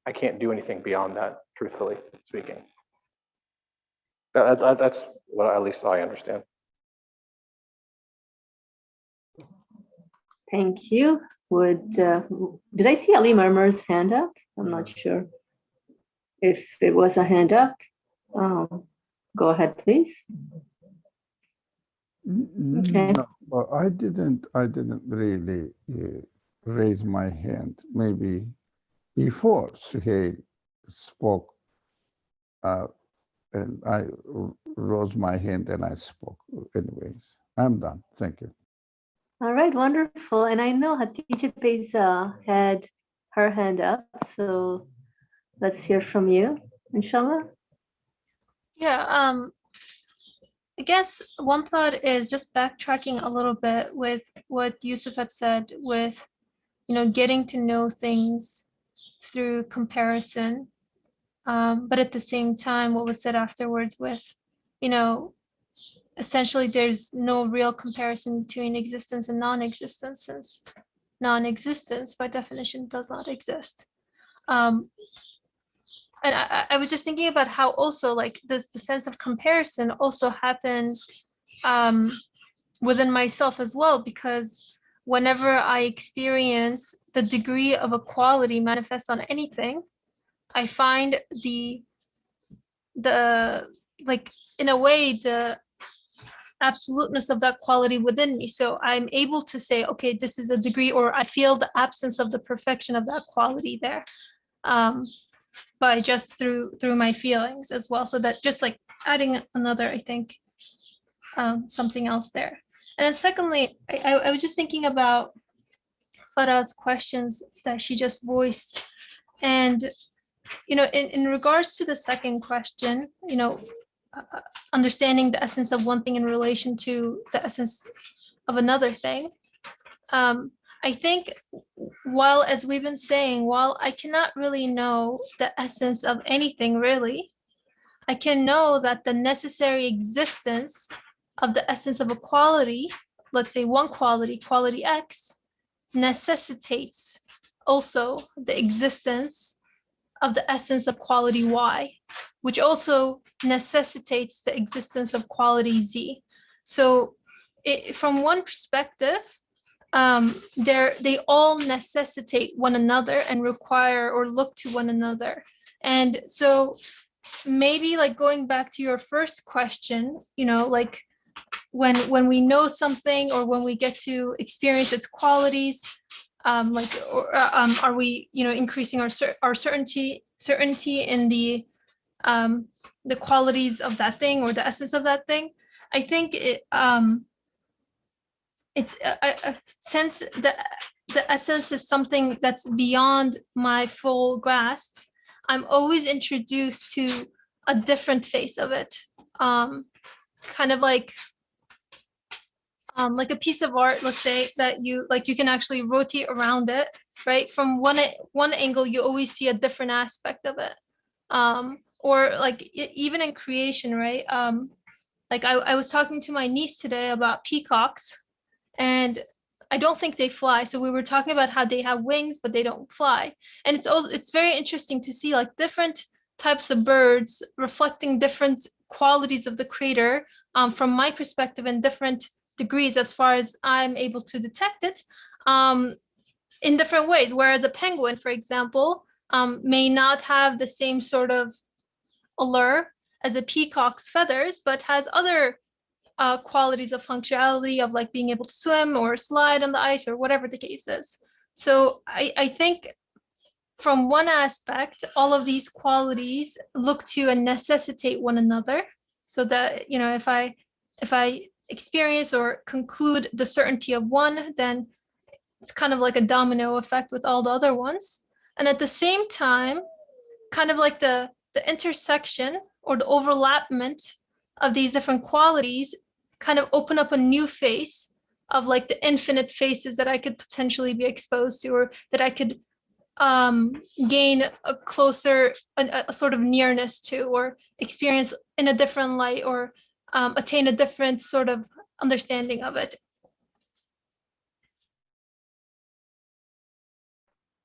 I can't do anything beyond that, truthfully speaking. That's what at least I understand. Thank you. Did I see Ali Murmur's hand up? I'm not sure if it was a hand up. Go ahead, please. Okay. No, well, I didn't really raise my hand. Maybe before Suhail spoke, and I rose my hand and I spoke. Anyways, I'm done. Thank you. All right, wonderful. And I know Hatice Peza had her hand up, so let's hear from you, inshallah. Yeah, I guess one thought is just backtracking a little bit with what Yusuf had said with, getting to know things through comparison. But at the same time, what was said afterwards with, essentially there's no real comparison between existence and non-existence, since non-existence by definition does not exist. And I was just thinking about how also like the sense of comparison also happens within myself as well, because whenever I experience the degree of equality manifest on anything, I find the like, in a way, the absoluteness of that quality within me. So I'm able to say, okay, this is a degree, or I feel the absence of the perfection of that quality there, by just through my feelings as well. So that just like adding another, I think, something else there. And then secondly, I was just thinking about Farah's questions that she just voiced. And, in regards to the second question, understanding the essence of one thing in relation to the essence of another thing. I think while, as we've been saying, while I cannot really know the essence of anything really, I can know that the necessary existence of the essence of a quality, let's say one quality, quality X, necessitates also the existence of the essence of quality Y, which also necessitates the existence of quality Z. So from one perspective, they all necessitate one another and require or look to one another. And so maybe like going back to your first question, like when we know something, or when we get to experience its qualities, are we increasing our certainty in the qualities of that thing, or the essence of that thing? I think since the essence is something that's beyond my full grasp, I'm always introduced to a different face of it, kind of like like a piece of art, let's say, that you can actually rotate around it, right? From one angle, you always see a different aspect of it. Or like even in creation, right? Like I was talking to my niece today about peacocks, and I don't think they fly. So we were talking about how they have wings, but they don't fly. And it's very interesting to see like different types of birds reflecting different qualities of the creator, from my perspective, in different degrees as far as I'm able to detect it, in different ways. Whereas a penguin, for example, may not have the same sort of allure as a peacock's feathers, but has other qualities of functionality, of like being able to swim or slide on the ice or whatever the case is. So I think from one aspect, all of these qualities look to and necessitate one another, so that, you know, if I experience or conclude the certainty of one, then it's kind of like a domino effect with all the other ones. And at the same time, kind of like the intersection or the overlapment of these different qualities kind of open up a new face of like the infinite faces that I could potentially be exposed to, or that I could gain a closer, a sort of nearness to, or experience in a different light, or attain a different sort of understanding of it.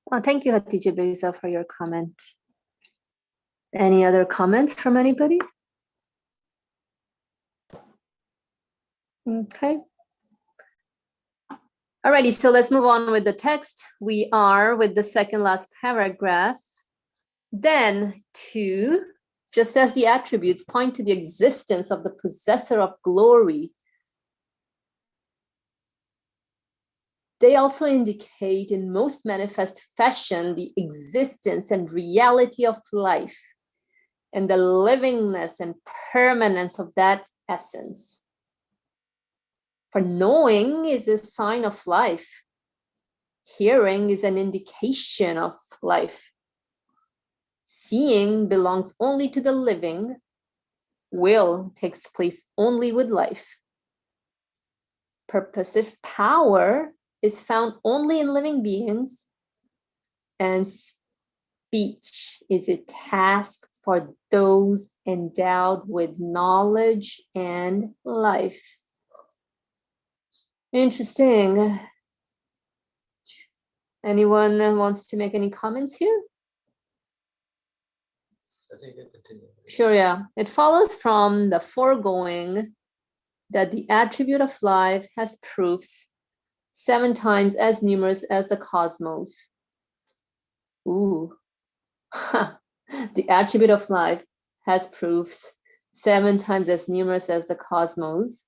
Well, thank you, Hatice Beza, for your comment. Any other comments from anybody? Okay. Alrighty, so let's move on with the text. We are with the second last paragraph. Then two, just as the attributes point to the existence of the possessor of glory, they also indicate in most manifest fashion the existence and reality of life and the livingness and permanence of that essence. For knowing is a sign of life. Hearing is an indication of life. Seeing belongs only to the living. Will takes place only with life. Purposive power is found only in living beings, and speech is a task for those endowed with knowledge and life. Interesting. Anyone wants to make any comments here? I think it continues. Sure, yeah. It follows from the foregoing that the attribute of life has proofs 7 times as numerous as the cosmos. Ooh. The attribute of life has proofs 7 times as numerous as the cosmos,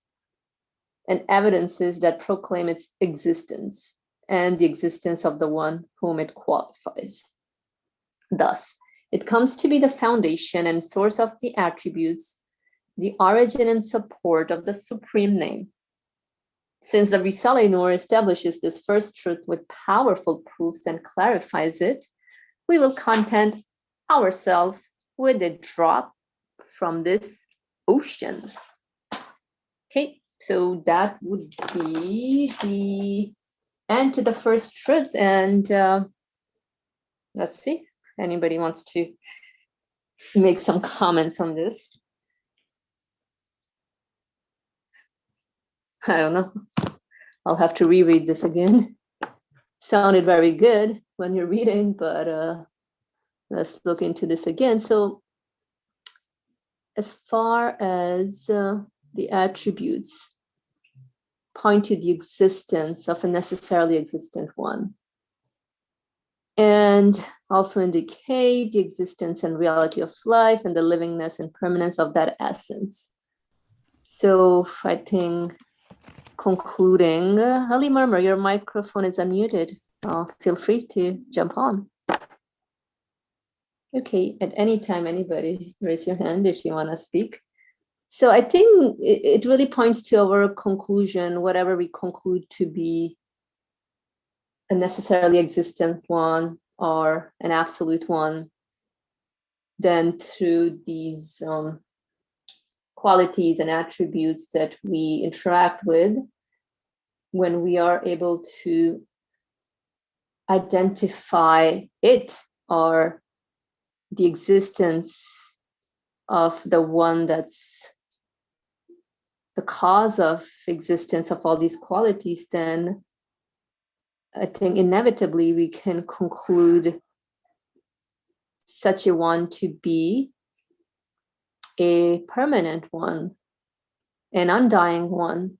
and evidences that proclaim its existence and the existence of the one whom it qualifies. Thus, it comes to be the foundation and source of the attributes, the origin and support of the supreme name. Since the Risale Nur establishes this first truth with powerful proofs and clarifies it, we will content ourselves with a drop from this ocean. Okay, so that would be the end to the first truth. And let's see, anybody wants to make some comments on this? I don't know. I'll have to reread this again. Sounded very good when you're reading, but let's look into this again. So as far as the attributes point to the existence of a necessarily existent one, and also indicate the existence and reality of life and the livingness and permanence of that essence. So I think concluding, Ali Murmur, your microphone is unmuted. Feel free to jump on. Okay, at any time, anybody, raise your hand if you want to speak. So I think it really points to our conclusion, whatever we conclude to be a necessarily existent one or an absolute one, then through these qualities and attributes that we interact with, when we are able to identify it, or the existence of the one that's the cause of existence of all these qualities, then I think inevitably we can conclude such a one to be a permanent one, an undying one,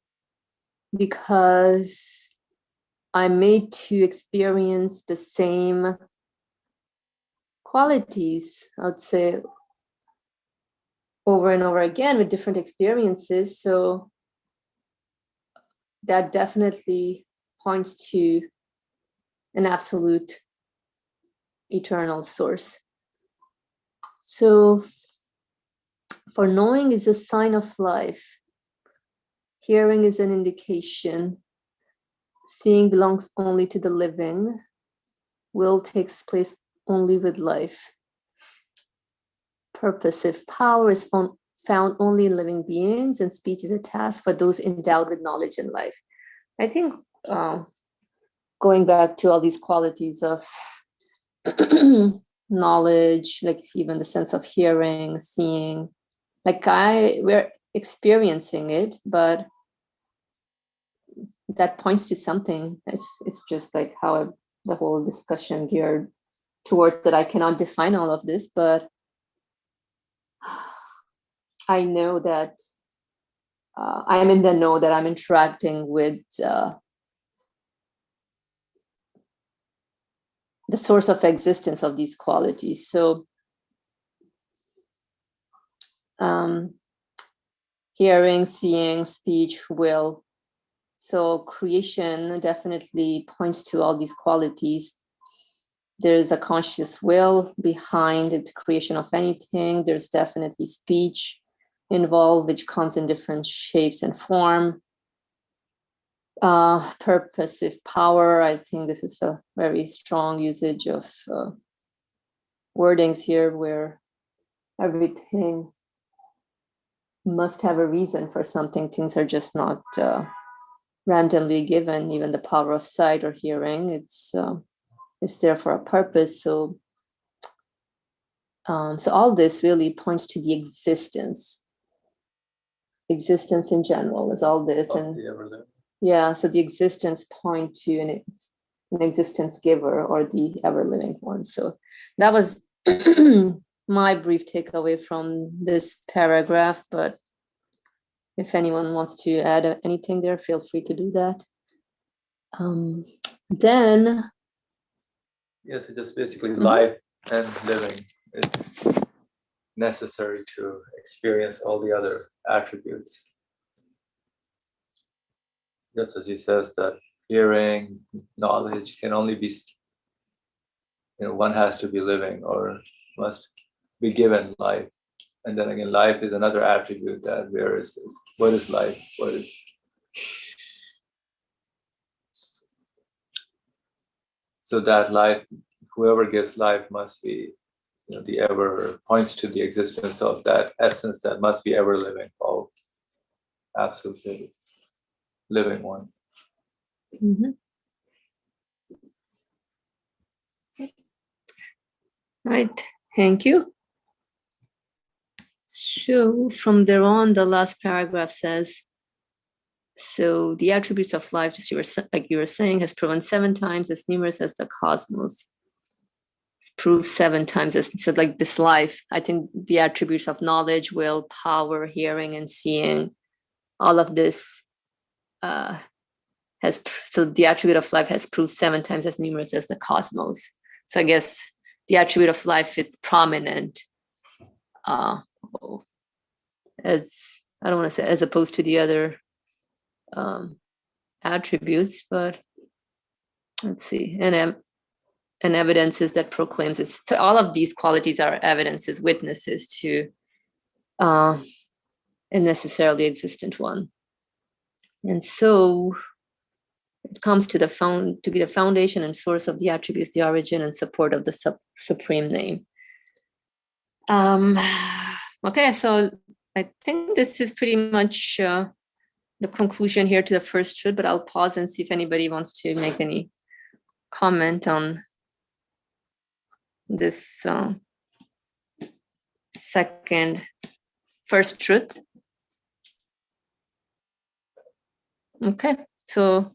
because I'm made to experience the same qualities, I would say, over and over again with different experiences. So that definitely points to an absolute eternal source. So for knowing is a sign of life. Hearing is an indication. Seeing belongs only to the living. Will takes place only with life. Purposive power is found only in living beings, and speech is a task for those endowed with knowledge and life. I think going back to all these qualities of knowledge, like even the sense of hearing, seeing, like we're experiencing it, but that points to something. It's just like how the whole discussion geared towards that. I cannot define all of this, but I know that I'm in the know that I'm interacting with the source of existence of these qualities. So hearing, seeing, speech, will. So creation definitely points to all these qualities. There's a conscious will behind the creation of anything. There's definitely speech involved, which comes in different shapes and form. Purposive power, I think this is a very strong usage of wordings here, where everything must have a reason for something. Things are just not randomly given. Even the power of sight or hearing, it's there for a purpose. So all this really points to the existence in general is all this. And yeah, so the existence point to an existence giver, or the ever-living one. So that was my brief takeaway from this paragraph, but if anyone wants to add anything there, feel free to do that. Then yes, it just basically life and living is necessary to experience all the other attributes. Just as he says that hearing, knowledge can only be, one has to be living or must be given life. And then again, life is another attribute that what is life? What is so that life, whoever gives life must be, the ever points to the existence of that essence that must be ever living, all absolutely living one. Mm-hmm. Right, thank you. So from there on, the last paragraph says, so the attributes of life, just like you were saying, has proven 7 times as numerous as the cosmos. It's proved 7 times as, so like this life, I think the attributes of knowledge, will, power, hearing, and seeing, all of this so the attribute of life has proved 7 times as numerous as the cosmos. So I guess the attribute of life is prominent, as I don't want to say as opposed to the other attributes, but let's see, and evidences that proclaims it. So all of these qualities are evidences, witnesses to a necessarily existent one. And so it comes to be the foundation and source of the attributes, the origin and support of the supreme name. Okay, so I think this is pretty much the conclusion here to the first truth, but I'll pause and see if anybody wants to make any comment on this first truth. Okay, so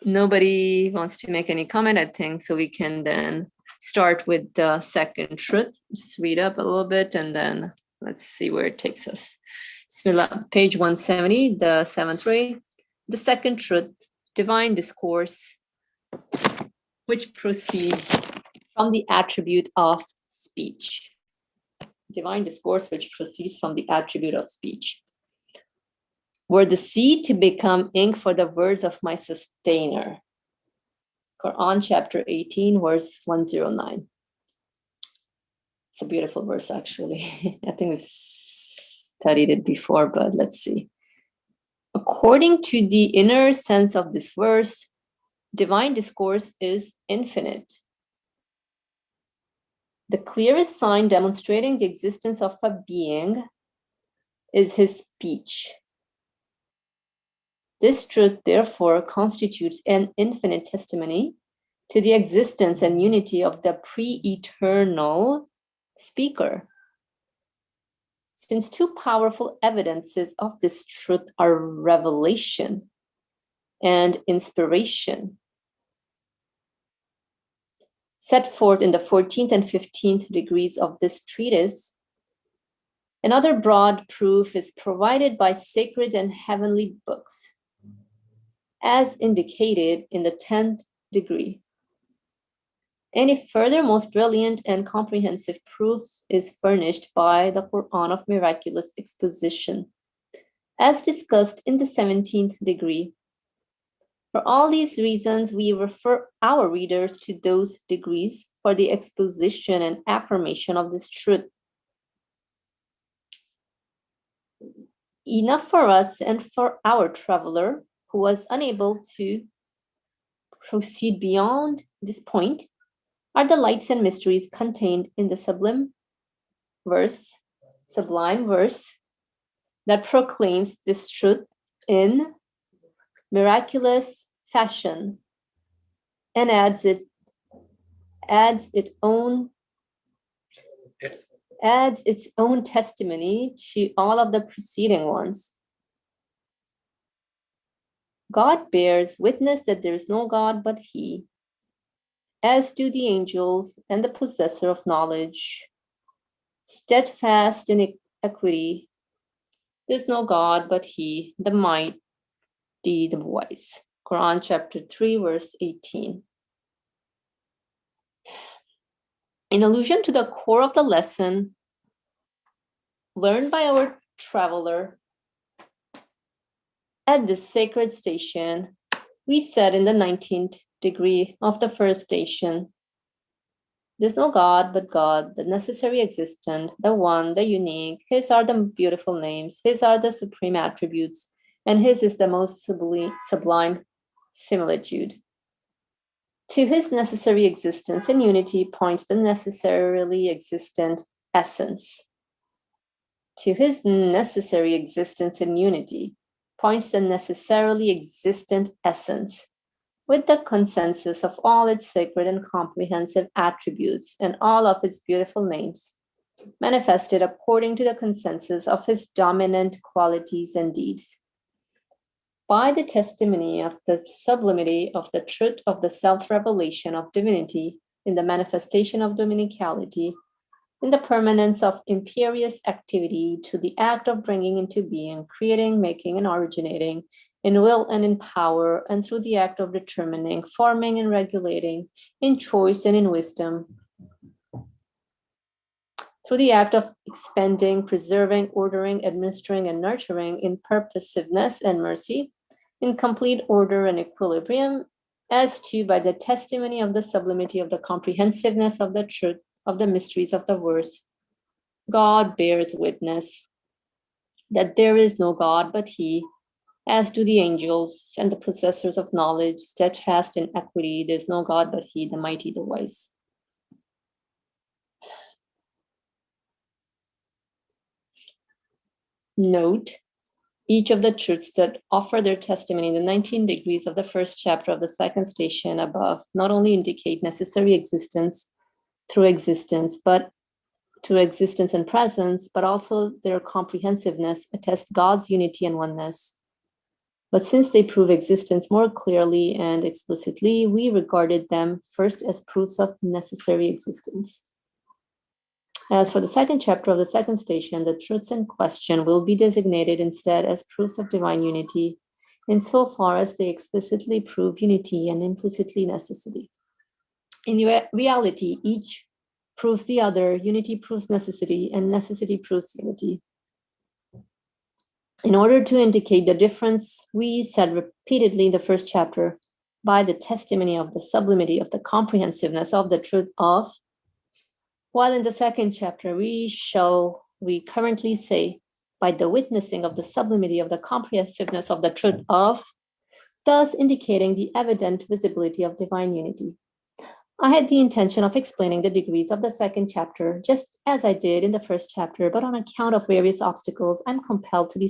nobody wants to make any comment, I think, so we can then start with the second truth. Just read up a little bit and then let's see where it takes us. Bismillah, page 170, the 7th ray. The second truth, divine discourse, which proceeds from the attribute of speech. Divine discourse, which proceeds from the attribute of speech. Were the seed to become ink for the words of my sustainer. Quran chapter 18, verse 109. It's a beautiful verse, actually. I think we've studied it before, but let's see. According to the inner sense of this verse, divine discourse is infinite. The clearest sign demonstrating the existence of a being is his speech. This truth, therefore, constitutes an infinite testimony to the existence and unity of the pre-eternal speaker. Since two powerful evidences of this truth are revelation and inspiration, set forth in the 14th and 15th degrees of this treatise, another broad proof is provided by sacred and heavenly books, as indicated in the 10th degree. Any further most brilliant and comprehensive proof is furnished by the Quran of miraculous exposition, as discussed in the 17th degree. For all these reasons, we refer our readers to those degrees for the exposition and affirmation of this truth. Enough for us and for our traveler, who was unable to proceed beyond this point, are the lights and mysteries contained in the sublime verse that proclaims this truth in miraculous fashion and adds its own testimony to all of the preceding ones. God bears witness that there is no God but He, as do the angels and the possessor of knowledge. Steadfast in equity, there is no God but He, the mighty, the wise. Quran chapter 3, verse 18. In allusion to the core of the lesson learned by our traveler at this sacred station, we said in the 19th degree of the first station, there's no God but God, the necessary existent, the one, the unique. His are the beautiful names, His are the supreme attributes, and His is the most sublime similitude. To His necessary existence and unity points the necessarily existent essence. To His necessary existence and unity points the necessarily existent essence, with the consensus of all its sacred and comprehensive attributes and all of its beautiful names, manifested according to the consensus of His dominant qualities and deeds. By the testimony of the sublimity of the truth of the self-revelation of divinity in the manifestation of dominicality, in the permanence of imperious activity to the act of bringing into being, creating, making, and originating, in will and in power, and through the act of determining, forming, and regulating, in choice and in wisdom, through the act of expending, preserving, ordering, administering, and nurturing, in purposiveness and mercy, in complete order and equilibrium, as to by the testimony of the sublimity of the comprehensiveness of the truth of the mysteries of the verse, God bears witness that there is no God but He, as do the angels and the possessors of knowledge, steadfast in equity. There is no God but He, the mighty, the wise. Note Each of the truths that offer their testimony in the 19 degrees of the first chapter of the second station above not only indicate necessary existence through existence, but to existence and presence, but also their comprehensiveness attest God's unity and oneness. But since they prove existence more clearly and explicitly, we regarded them first as proofs of necessary existence. As for the second chapter of the second station, the truths in question will be designated instead as proofs of divine unity, insofar as they explicitly prove unity and implicitly necessity. In reality, each proves the other, unity proves necessity, and necessity proves unity. In order to indicate the difference, we said repeatedly in the first chapter, by the testimony of the sublimity of the comprehensiveness of the truth of, while in the second chapter we currently say, by the witnessing of the sublimity of the comprehensiveness of the truth of, thus indicating the evident visibility of divine unity. I had the intention of explaining the degrees of the second chapter, just as I did in the first chapter, but on account of various obstacles, I'm compelled to be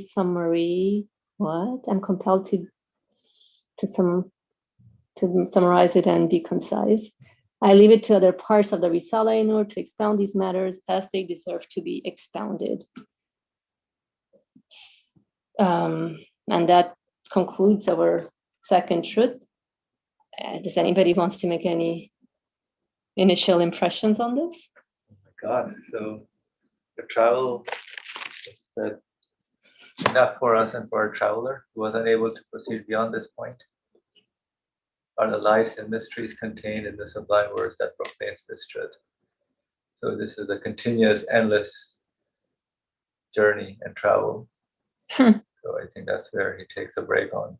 I'm compelled to summarize it and be concise. I leave it to other parts of the Risala in order to expound these matters as they deserve to be expounded. And that concludes our second truth. Does anybody wants to make any initial impressions on this? Oh my God! So the travel is that enough for us and for a traveler who was unable to proceed beyond this point? Are the lights and mysteries contained in the sublime words that proclaims this truth? So this is a continuous, endless journey and travel. So I think that's where he takes a break on.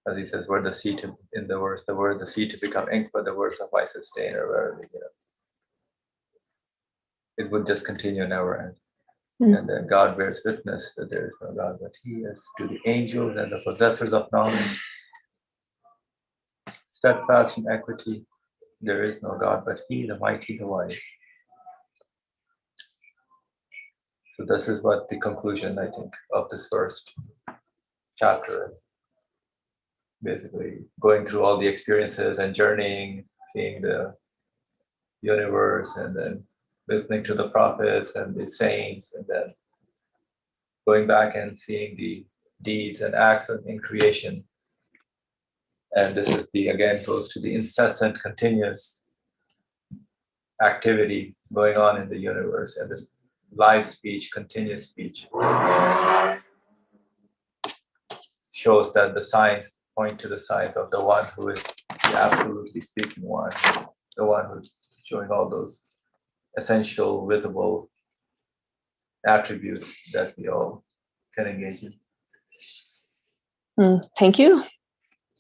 As he says, where the sea to, in the words, the word the sea to become ink, but the words of I sustain, or wherever, it would just continue, never end. And then God bears witness that there is no God but He, as to the angels and the possessors of knowledge, steadfast in equity, there is no God but He, the mighty, the wise. So this is what the conclusion, I think, of this first chapter is. Basically, going through all the experiences and journeying, seeing the universe, and then listening to the prophets and the saints, and then going back and seeing the deeds and acts in creation. And this is again goes to the incessant, continuous activity going on in the universe, and this live speech, continuous speech, shows that the signs point to the signs of the one who is the absolutely speaking one, the one who's showing all those essential, visible attributes that we all can engage in. Thank you.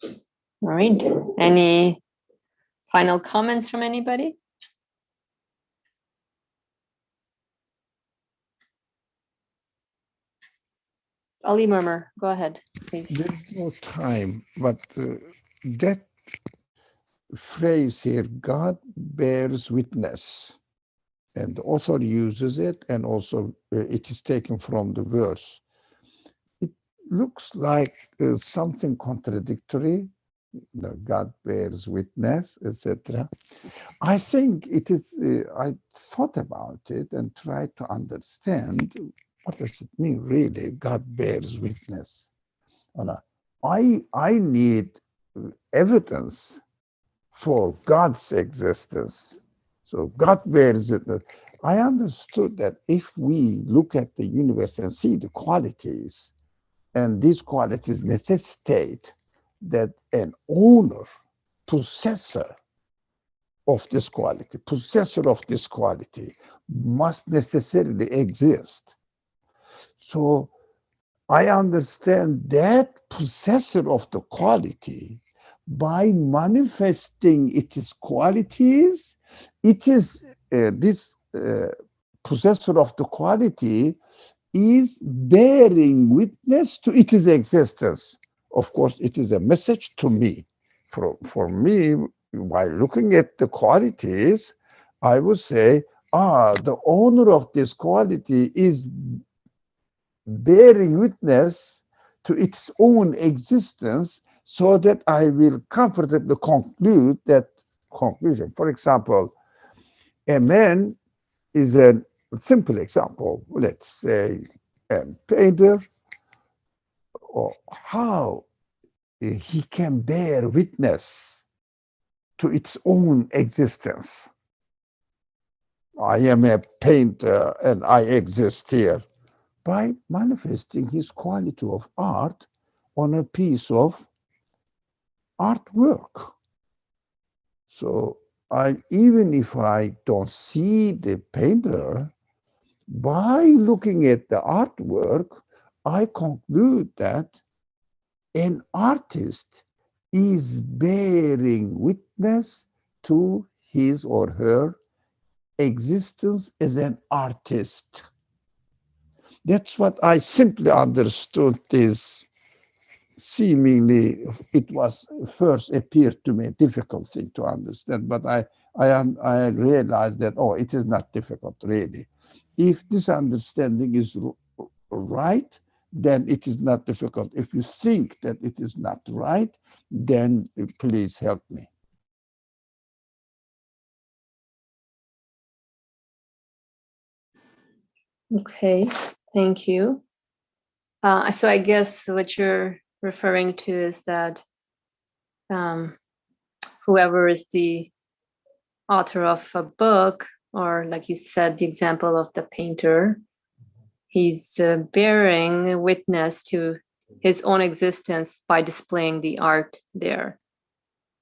All right. Any final comments from anybody? Ali Murmur, go ahead, please. There's no time, but that phrase here, God bears witness, and the author uses it, and also it is taken from the verse. It looks like something contradictory. God bears witness, etc. I think it is, I thought about it and tried to understand what does it mean really, God bears witness. I need evidence for God's existence. So God bears witness. I understood that if we look at the universe and see the qualities, and these qualities necessitate that an owner, possessor of this quality must necessarily exist. So I understand that possessor of the quality, by manifesting its qualities, it is this possessor of the quality is bearing witness to its existence. Of course, it is a message to me. For me, while looking at the qualities, I would say, the owner of this quality is bearing witness to its own existence, so that I will comfortably conclude that conclusion. For example, a man is a simple example. Let's say a painter, or how he can bear witness to its own existence. I am a painter and I exist here, by manifesting his quality of art on a piece of artwork. So even if I don't see the painter, by looking at the artwork, I conclude that an artist is bearing witness to his or her existence as an artist. That's what I simply understood. This seemingly, it was first appeared to me a difficult thing to understand, but I realized that, oh, it is not difficult really. If this understanding is right, then it is not difficult. If you think that it is not right, then please help me. Okay, thank you. So I guess what you're referring to is that whoever is the author of a book, or like you said, the example of the painter, he's bearing witness to his own existence by displaying the art there.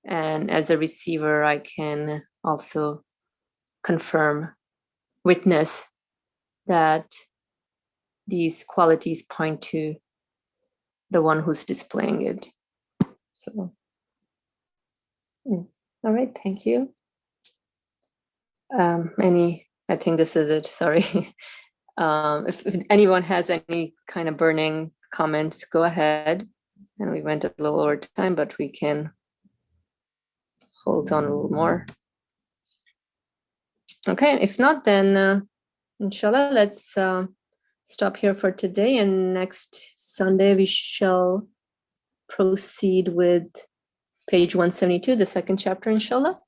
And as a receiver, I can also confirm, witness that these qualities point to the one who's displaying it. So, all right, thank you. I think this is it, sorry. If anyone has any kind of burning comments, go ahead. And we went a little over time, but we can hold on a little more. Okay, if not, then inshallah, let's stop here for today. And next Sunday, we shall proceed with page 172, the second chapter, inshallah.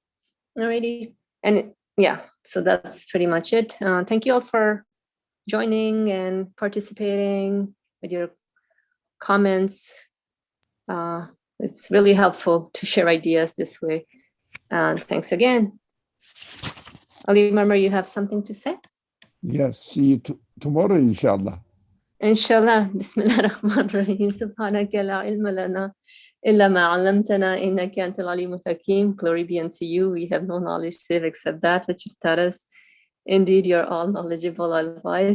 Alrighty. And yeah, so that's pretty much it. Thank you all for joining and participating with your comments. It's really helpful to share ideas this way. Thanks again. Ali, remember you have something to say? Yes, see you tomorrow, inshallah. Inshallah. Bismillah ar-Rahman ar-Rahim. Subhanaka la ilma lana illa ma 'allamtana innaka antal alimul hakim. Glory be unto you. We have no knowledge save except that which you've taught us. Indeed, you're all knowledgeable, all wise.